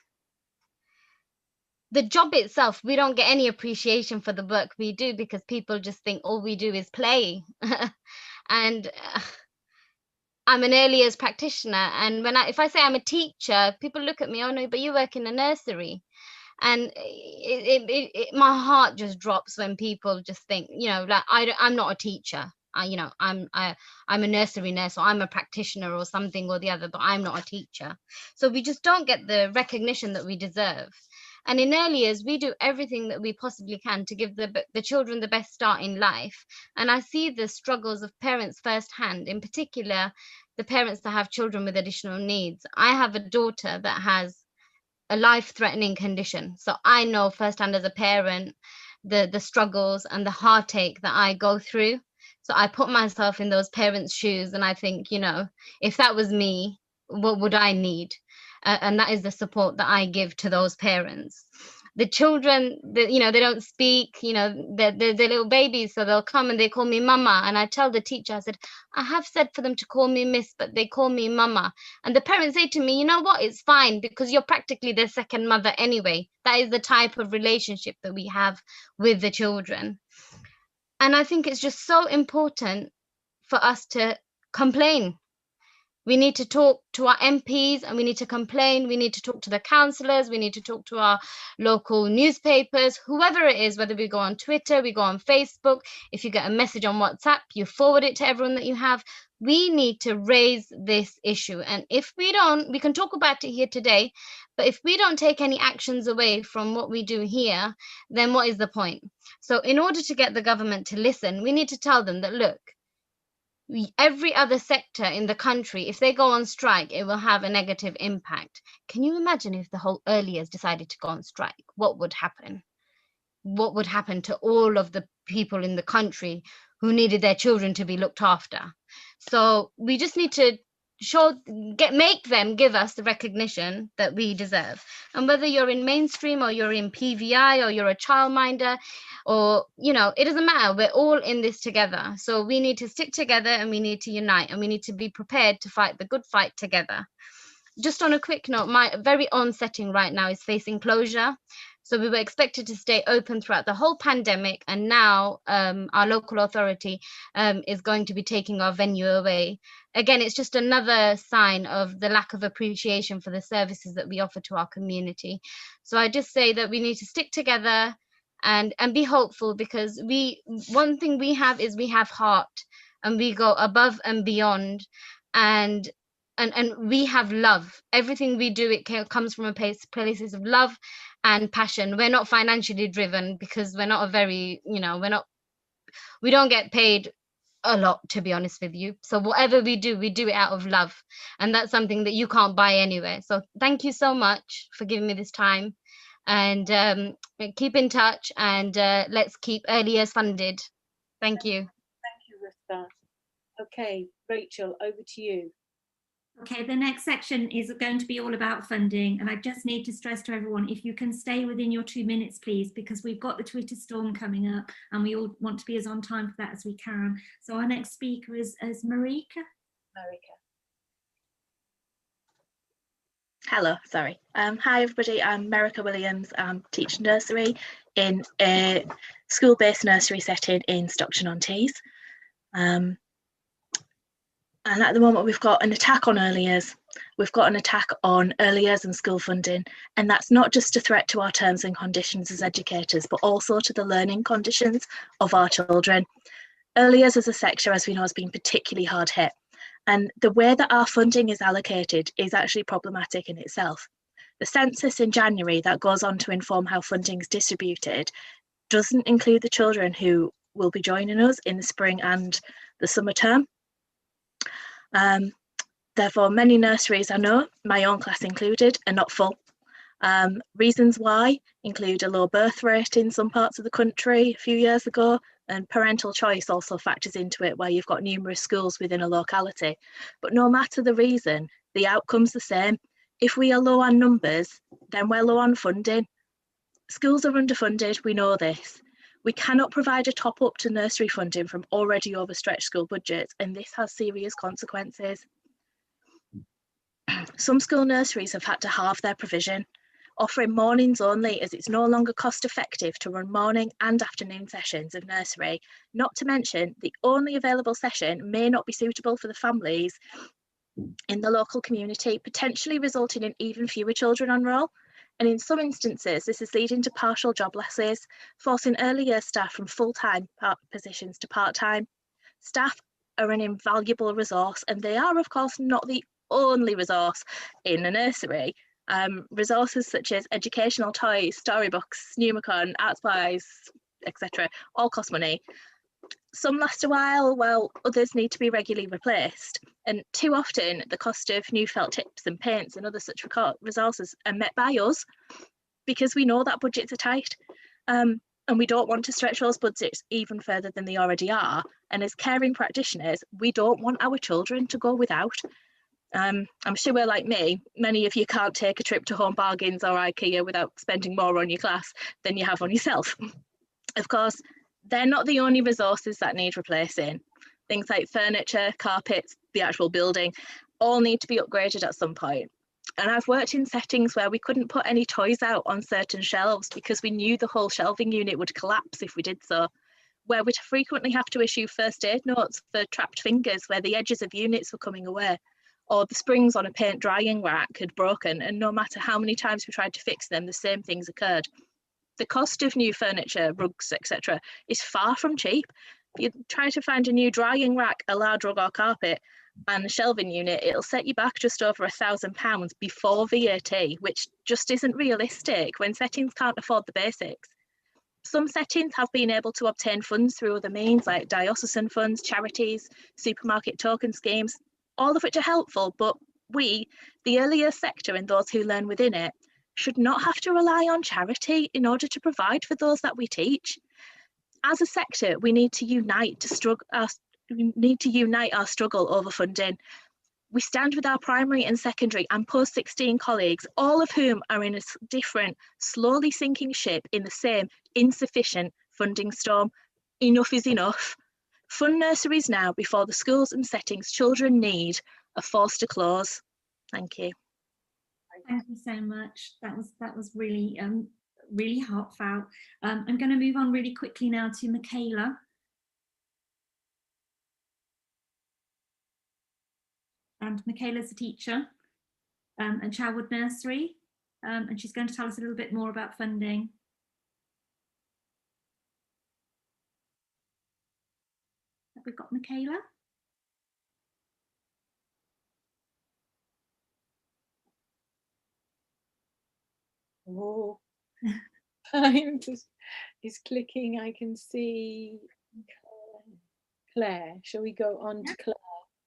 job itself, we don't get any appreciation for the work we do because people just think all we do is play. And I'm an early years practitioner, and if I say I'm a teacher, people look at me, oh no, but you work in a nursery. And my heart just drops when people just think, you know, like I'm not a teacher. You know, I'm a nursery nurse, or I'm a practitioner or something or the other, but I'm not a teacher. So we just don't get the recognition that we deserve. And in early years, we do everything that we possibly can to give the children the best start in life. And I see the struggles of parents firsthand, in particular, the parents that have children with additional needs. I have a daughter that has a life-threatening condition. So I know firsthand as a parent, the struggles and the heartache that I go through. So I put myself in those parents' shoes and I think, you know, if that was me, what would I need? And that is the support that I give to those parents. The children, you know, they don't speak, you know, they're little babies, so they'll come and they call me mama. And I tell the teacher, I said, I have said for them to call me miss, but they call me mama. And the parents say to me, you know what, it's fine because you're practically their second mother anyway. That is the type of relationship that we have with the children. And I think it's just so important for us to complain. We need to talk to our MPs and we need to complain. We need to talk to the councillors. We need to talk to our local newspapers, whoever it is, whether we go on Twitter, we go on Facebook. If you get a message on WhatsApp, you forward it to everyone that you have. We need to raise this issue. And if we don't, we can talk about it here today, but if we don't take any actions away from what we do here, then what is the point? So in order to get the government to listen, we need to tell them that, look, every other sector in the country, if they go on strike, it will have a negative impact. Can you imagine if the whole early years decided to go on strike? What would happen? What would happen to all of the people in the country who needed their children to be looked after? So we just need to make them give us the recognition that we deserve. And whether you're in mainstream or you're in PVI or you're a childminder, or, you know, it doesn't matter. We're all in this together. So we need to stick together and we need to unite and we need to be prepared to fight the good fight together. Just on a quick note, my very own setting right now is facing closure. So we were expected to stay open throughout the whole pandemic, and now our local authority is going to be taking our venue away. Again, it's just another sign of the lack of appreciation for the services that we offer to our community. So I just say that we need to stick together and be hopeful, because one thing we have is we have heart and we go above and beyond, and we have love. Everything we do, it comes from a places of love and passion. We're not financially driven because we're not a very, you know, we don't get paid a lot, to be honest with you. So whatever we do it out of love, and that's something that you can't buy anywhere. So thank you so much for giving me this time, and keep in touch, and let's keep early years funded. Thank you. Thank you, Rutha. Okay, Rachel, over to you. Okay, the next section is going to be all about funding, and I just need to stress to everyone, if you can stay within your 2 minutes, please, because we've got the Twitter storm coming up and we all want to be as on time for that as we can. So our next speaker is Marika. Hello, sorry. Hi everybody, I'm Marika Williams. I'm teaching nursery in a school-based nursery setting in Stockton-on-Tees. And at the moment we've got an attack on early years. we've got an attack on early years and school funding, and that's not just a threat to our terms and conditions as educators, but also to the learning conditions of our children. Early years as a sector, as we know, has been particularly hard hit, and the way that our funding is allocated is actually problematic in itself. The census in January that goes on to inform how funding is distributed doesn't include the children who will be joining us in the spring and the summer term. Therefore, many nurseries, I know, my own class included, are not full. Reasons why include a low birth rate in some parts of the country a few years ago, and parental choice also factors into it, where you've got numerous schools within a locality. But no matter the reason, the outcome's the same. If we are low on numbers, then we're low on funding. Schools are underfunded, we know this. We cannot provide a top up to nursery funding from already overstretched school budgets, and this has serious consequences. Some school nurseries have had to halve their provision, offering mornings only, as it's no longer cost effective to run morning and afternoon sessions of nursery. Not to mention, the only available session may not be suitable for the families in the local community, potentially resulting in even fewer children on roll. And in some instances, this is leading to partial job losses, forcing early year staff from full-time positions to part-time. Staff are an invaluable resource, and they are, of course, not the only resource in a nursery. Resources such as educational toys, storybooks, Pneumacon, art supplies, etc., all cost money. Some last a while, while others need to be regularly replaced. And too often, the cost of new felt tips and paints and other such resources are met by us because we know that budgets are tight. And we don't want to stretch those budgets even further than they already are. And as caring practitioners, we don't want our children to go without. I'm sure, like me, many of you can't take a trip to Home Bargains or IKEA without spending more on your class than you have on yourself. Of course, they're not the only resources that need replacing. Things like furniture, carpets, the actual building, all need to be upgraded at some point. And I've worked in settings where we couldn't put any toys out on certain shelves because we knew the whole shelving unit would collapse if we did so, where we'd frequently have to issue first aid notes for trapped fingers where the edges of units were coming away, or the springs on a paint drying rack had broken, and no matter how many times we tried to fix them, the same things occurred. The cost of new furniture, rugs, etc. is far from cheap. If you try to find a new drying rack, a large rug or carpet, and a shelving unit, it'll set you back just over £1,000 before VAT, which just isn't realistic when settings can't afford the basics. Some settings have been able to obtain funds through other means like diocesan funds, charities, supermarket token schemes, all of which are helpful, but we, the early years sector and those who learn within it, should not have to rely on charity in order to provide for those that we teach. As a sector, we need to unite our struggle over funding. We stand with our primary and secondary and post-16 colleagues, all of whom are in a different, slowly sinking ship in the same insufficient funding storm. Enough is enough. Fund nurseries now before the schools and settings children need are forced to close. Thank you. Thank you so much. That was really really heartfelt. I'm going to move on really quickly now to Michaela. And Michaela's a teacher at Chalwood Nursery, and she's going to tell us a little bit more about funding. Have we got Michaela? Oh, I'm just clicking. I can see Claire. Shall we go on to Claire?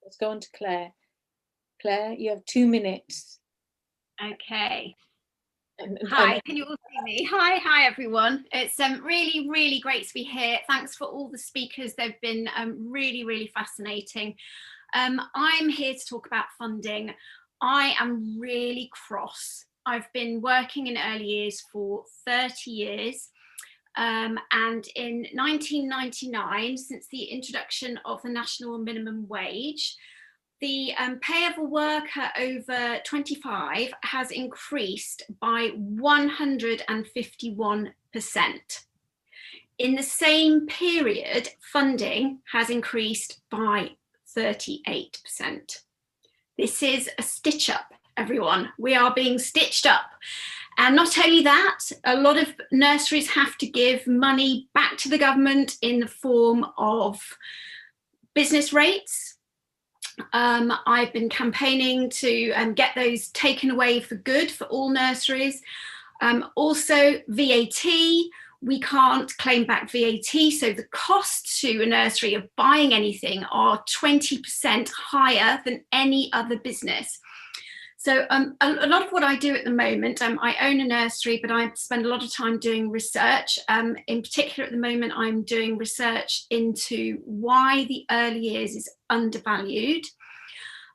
Let's go on to Claire. Claire, you have 2 minutes. Okay. Hi, can you all see me? Hi everyone. It's really, really great to be here. Thanks for all the speakers. They've been really, really fascinating. I'm here to talk about funding. I am really cross. I've been working in early years for 30 years. And in 1999, since the introduction of the national minimum wage, the pay of a worker over 25 has increased by 151%. In the same period, funding has increased by 38%. This is a stitch up everyone. We are being stitched up. And not only that, a lot of nurseries have to give money back to the government in the form of business rates. I've been campaigning to get those taken away for good for all nurseries. Also VAT, we can't claim back VAT, so the costs to a nursery of buying anything are 20% higher than any other business. So a lot of what I do at the moment, I own a nursery, but I spend a lot of time doing research. In particular, at the moment, I'm doing research into why the early years is undervalued.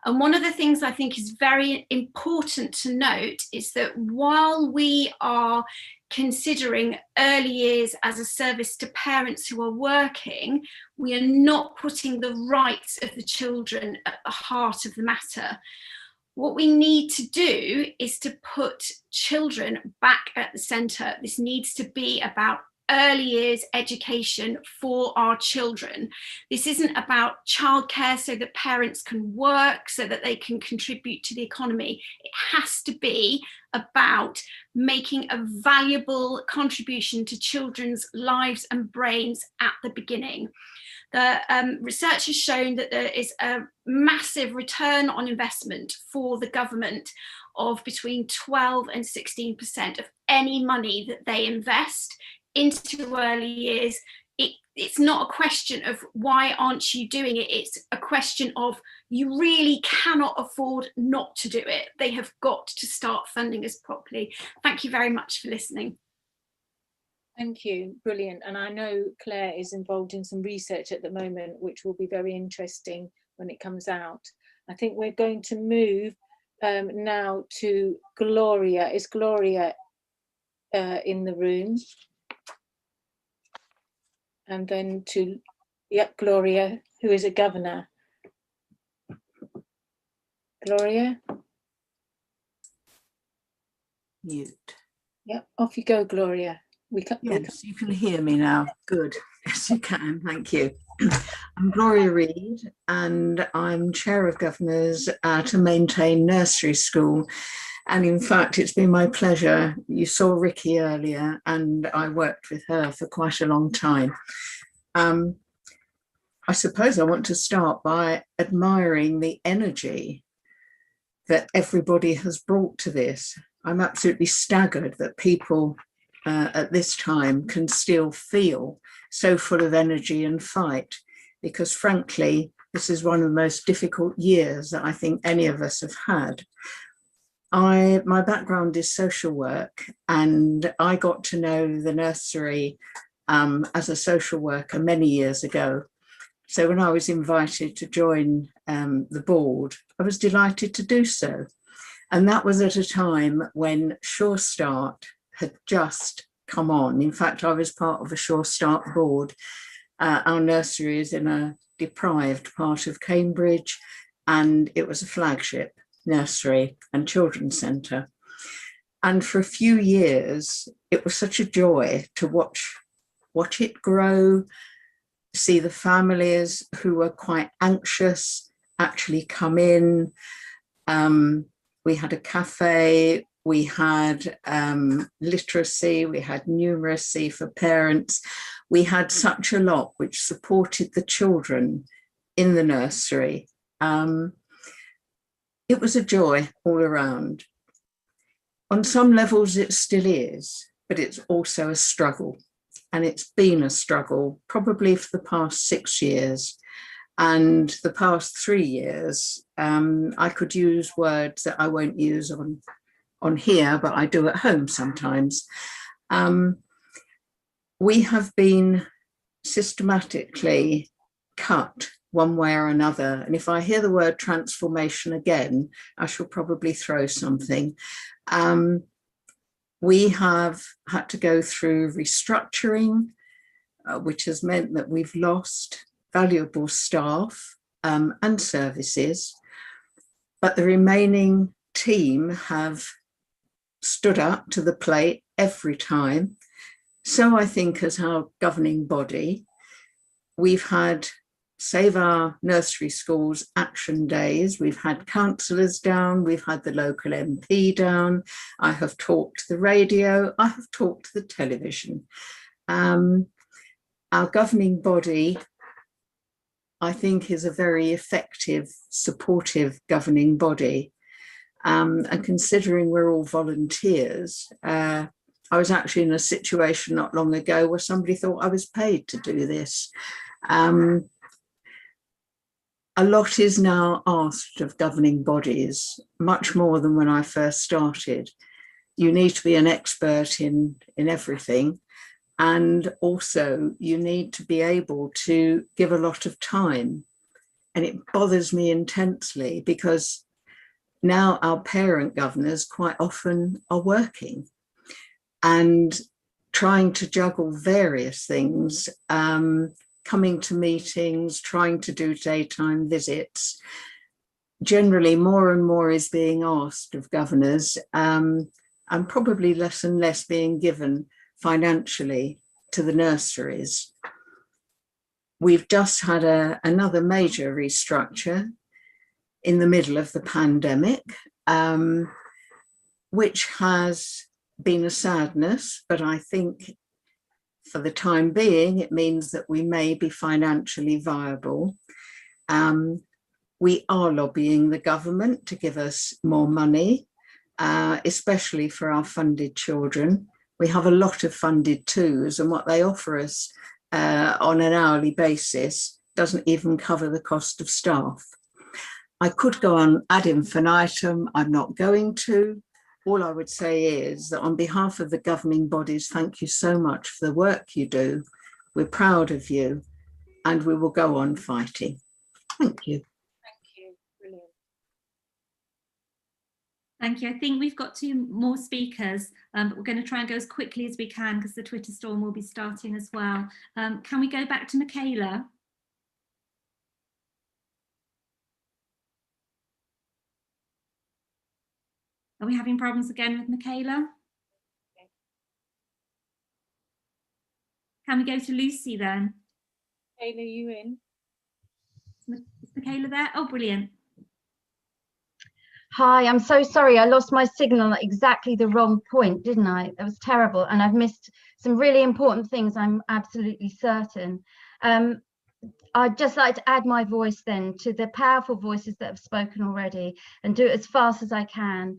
And one of the things I think is very important to note is that while we are considering early years as a service to parents who are working, we are not putting the rights of the children at the heart of the matter. What we need to do is to put children back at the centre. This needs to be about early years education for our children. This isn't about childcare so that parents can work, so that they can contribute to the economy. It has to be about making a valuable contribution to children's lives and brains at the beginning. The research has shown that there is a massive return on investment for the government of between 12 and 16% of any money that they invest into early years. It's not a question of why aren't you doing it, it's a question of you really cannot afford not to do it. They have got to start funding us properly. Thank you very much for listening. Thank you, brilliant. And I know Claire is involved in some research at the moment, which will be very interesting when it comes out. I think we're going to move now to Gloria. Is Gloria in the room? And then to, yep, Gloria, who is a governor. Gloria? Mute. Yep, off you go, Gloria. Yes, you can hear me now. Good. Yes, you can. Thank you. I'm Gloria Reid, and I'm Chair of Governors at a Maintain Nursery School. And in fact, it's been my pleasure. You saw Ricky earlier, and I worked with her for quite a long time. I suppose I want to start by admiring the energy that everybody has brought to this. I'm absolutely staggered that people at this time can still feel so full of energy and fight, because frankly, this is one of the most difficult years that I think any of us have had. My background is social work, and I got to know the nursery as a social worker many years ago. So when I was invited to join the board, I was delighted to do so. And that was at a time when Sure Start had just come on. In fact, I was part of a Sure Start board. Our nursery is in a deprived part of Cambridge, and it was a flagship nursery and children's centre. And for a few years, it was such a joy to watch it grow, see the families who were quite anxious actually come in. We had a cafe, we had literacy, we had numeracy for parents. We had such a lot which supported the children in the nursery. It was a joy all around. On some levels it still is, but it's also a struggle. And it's been a struggle probably for the past 6 years. And the past 3 years, I could use words that I won't use on here, but I do at home sometimes. We have been systematically cut one way or another. And if I hear the word transformation again, I shall probably throw something. We have had to go through restructuring, which has meant that we've lost valuable staff and services, but the remaining team have stood up to the plate every time. So I think as our governing body, we've had Save Our Nursery Schools action days. We've had councillors down, we've had the local MP down, I have talked to the radio, I have talked to the television. Our governing body, I think, is a very effective, supportive governing body. And considering we're all volunteers, I was actually in a situation not long ago where somebody thought I was paid to do this. A lot is now asked of governing bodies, much more than when I first started. You need to be an expert in everything. And also you need to be able to give a lot of time. And it bothers me intensely because now our parent governors quite often are working and trying to juggle various things, coming to meetings, trying to do daytime visits. Generally, more and more is being asked of governors, and probably less and less being given financially to the nurseries. We've just had another major restructure in the middle of the pandemic, which has been a sadness, but I think for the time being, it means that we may be financially viable. We are lobbying the government to give us more money, especially for our funded children. We have a lot of funded twos, and what they offer us on an hourly basis doesn't even cover the cost of staff. I could go on ad infinitum, I'm not going to. All I would say is that on behalf of the governing bodies, thank you so much for the work you do. We're proud of you, and we will go on fighting. Thank you. Thank you. Brilliant. Thank you. I think we've got 2 more speakers, but we're going to try and go as quickly as we can because the Twitter storm will be starting as well. Can we go back to Michaela? Are we having problems again with Michaela? Can we go to Lucy then? Michaela, are you in? Is Michaela there? Oh, brilliant. Hi, I'm so sorry. I lost my signal at exactly the wrong point, didn't I? That was terrible. And I've missed some really important things, I'm absolutely certain. I'd just like to add my voice then to the powerful voices that have spoken already and do it as fast as I can.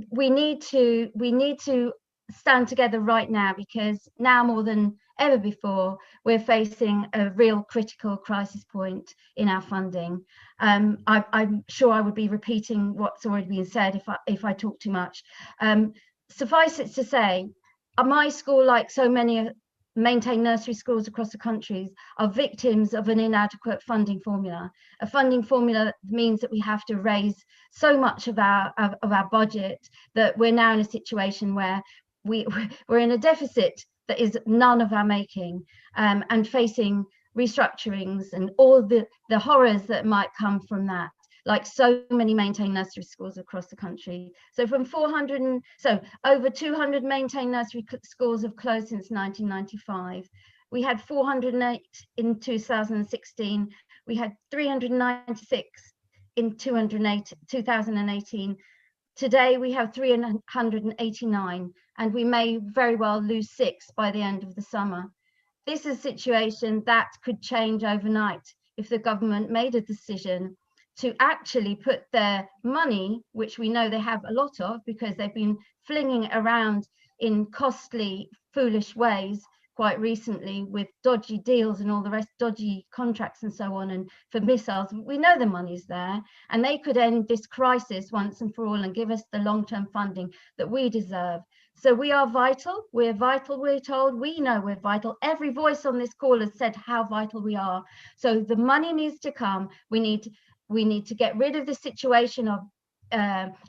We need to stand together right now, because now more than ever before, we're facing a real critical crisis point in our funding. I'm sure I would be repeating what's already been said if I talk too much. Suffice it to say, my school, like so many maintained nursery schools across the country, are victims of an inadequate funding formula. A funding formula means that we have to raise so much of our budget that we're now in a situation where we're in a deficit that is none of our making, and facing restructurings and all the horrors that might come from that, like so many maintained nursery schools across the country. So from over 200 maintained nursery schools have closed since 1995. We had 408 in 2016. We had 396 in 2018. Today we have 389, and we may very well lose 6 by the end of the summer. This is a situation that could change overnight if the government made a decision to actually put their money, which we know they have a lot of because they've been flinging it around in costly, foolish ways quite recently with dodgy deals and all the rest, dodgy contracts and so on, and for missiles. We know the money's there, and they could end this crisis once and for all and give us the long-term funding that we deserve. So we are vital. We're vital, we're told. We know we're vital. Every voice on this call has said how vital we are. So the money needs to come. We need to get rid of the situation of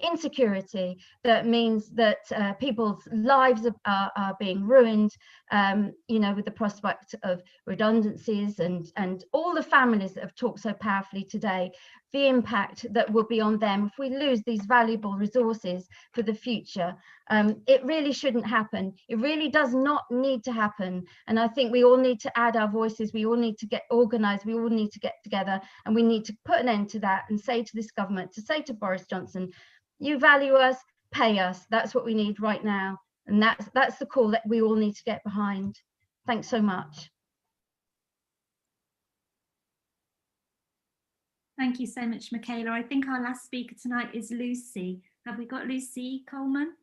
insecurity that means that people's lives are being ruined, with the prospect of redundancies, and all the families that have talked so powerfully today the impact that will be on them if we lose these valuable resources for the future. It really shouldn't happen. It really does not need to happen. And I think we all need to add our voices. We all need to get organised. We all need to get together, and we need to put an end to that and say to this government, to say to Boris Johnson, you value us, pay us. That's what we need right now. And that's the call that we all need to get behind. Thanks so much. Thank you so much, Michaela. I think our last speaker tonight is Lucy. Have we got Lucy Coleman?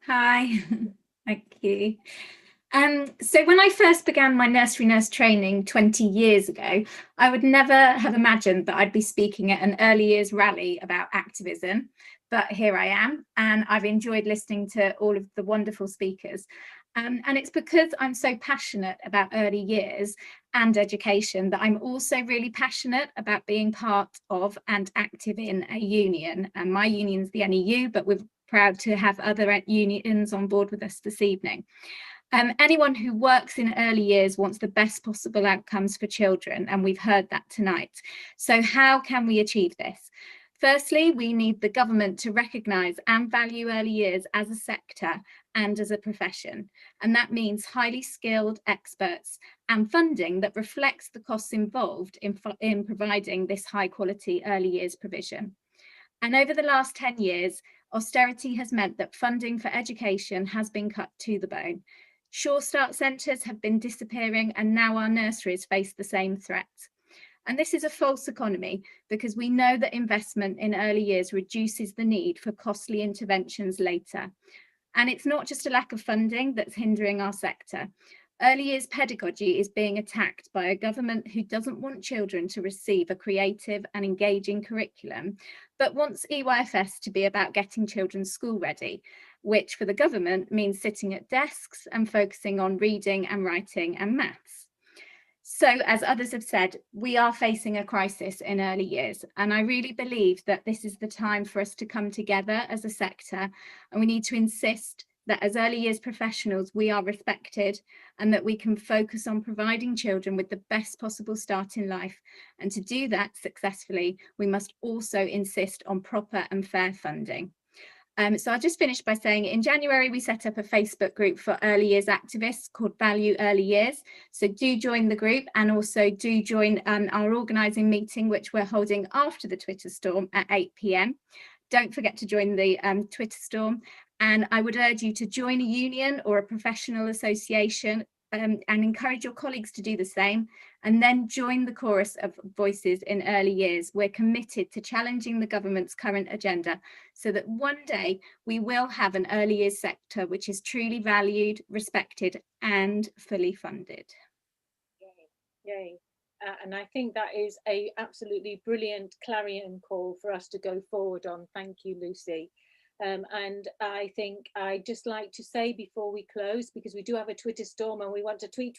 Hi, thank you. So when I first began my nursery nurse training 20 years ago, I would never have imagined that I'd be speaking at an early years rally about activism, but here I am, and I've enjoyed listening to all of the wonderful speakers. And it's because I'm so passionate about early years and education that I'm also really passionate about being part of and active in a union. And my union's the NEU, but we're proud to have other unions on board with us this evening. Anyone who works in early years wants the best possible outcomes for children, and we've heard that tonight. So how can we achieve this? Firstly, we need the government to recognise and value early years as a sector and as a profession. And that means highly skilled experts and funding that reflects the costs involved in providing this high quality early years provision. And over the last 10 years, austerity has meant that funding for education has been cut to the bone. Sure Start centres have been disappearing, and now our nurseries face the same threat. And this is a false economy, because we know that investment in early years reduces the need for costly interventions later. And it's not just a lack of funding that's hindering our sector. Early years pedagogy is being attacked by a government who doesn't want children to receive a creative and engaging curriculum, but wants EYFS to be about getting children school ready, which for the government means sitting at desks and focusing on reading and writing and maths. So, as others have said, we are facing a crisis in early years, and I really believe that this is the time for us to come together as a sector, and we need to insist that as early years professionals we are respected and that we can focus on providing children with the best possible start in life. And to do that successfully, we must also insist on proper and fair funding. So I'll just finish by saying in January we set up a Facebook group for early years activists called Value Early Years. So do join the group, and also do join our organising meeting, which we're holding after the Twitter storm at 8 p.m. Don't forget to join the Twitter storm, and I would urge you to join a union or a professional association and encourage your colleagues to do the same, and then join the chorus of voices in early years. We're committed to challenging the government's current agenda so that one day we will have an early years sector which is truly valued, respected and fully funded. Yay. And I think that is a absolutely brilliant clarion call for us to go forward on. Thank you, Lucy. And I think I'd just like to say before we close, because we do have a Twitter storm and we want to tweet.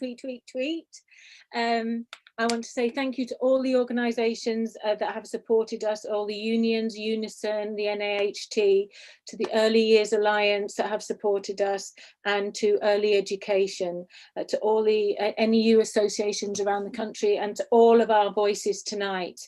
I want to say thank you to all the organisations that have supported us, all the unions, Unison, the NAHT, to the Early Years Alliance that have supported us, and to Early Education, to all the NEU associations around the country, and to all of our voices tonight.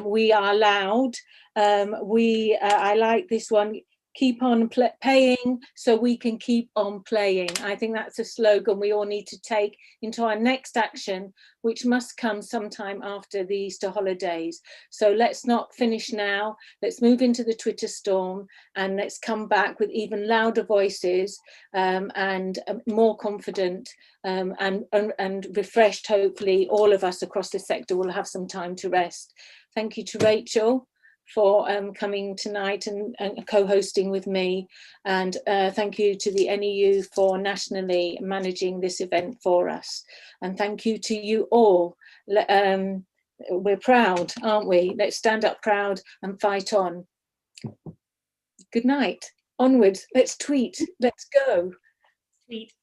We are loud. I like this one. Keep on paying so we can keep on playing. I think that's a slogan we all need to take into our next action, which must come sometime after the Easter holidays. So let's not finish now. Let's move into the Twitter storm, and let's come back with even louder voices and more confident and refreshed. Hopefully all of us across the sector will have some time to rest. Thank you to Rachel for coming tonight and co-hosting with me, and thank you to the NEU for nationally managing this event for us, and thank you to you all. We're proud, aren't we? Let's stand up proud and fight on. Good night. Onwards. Let's tweet. Let's go. Tweet.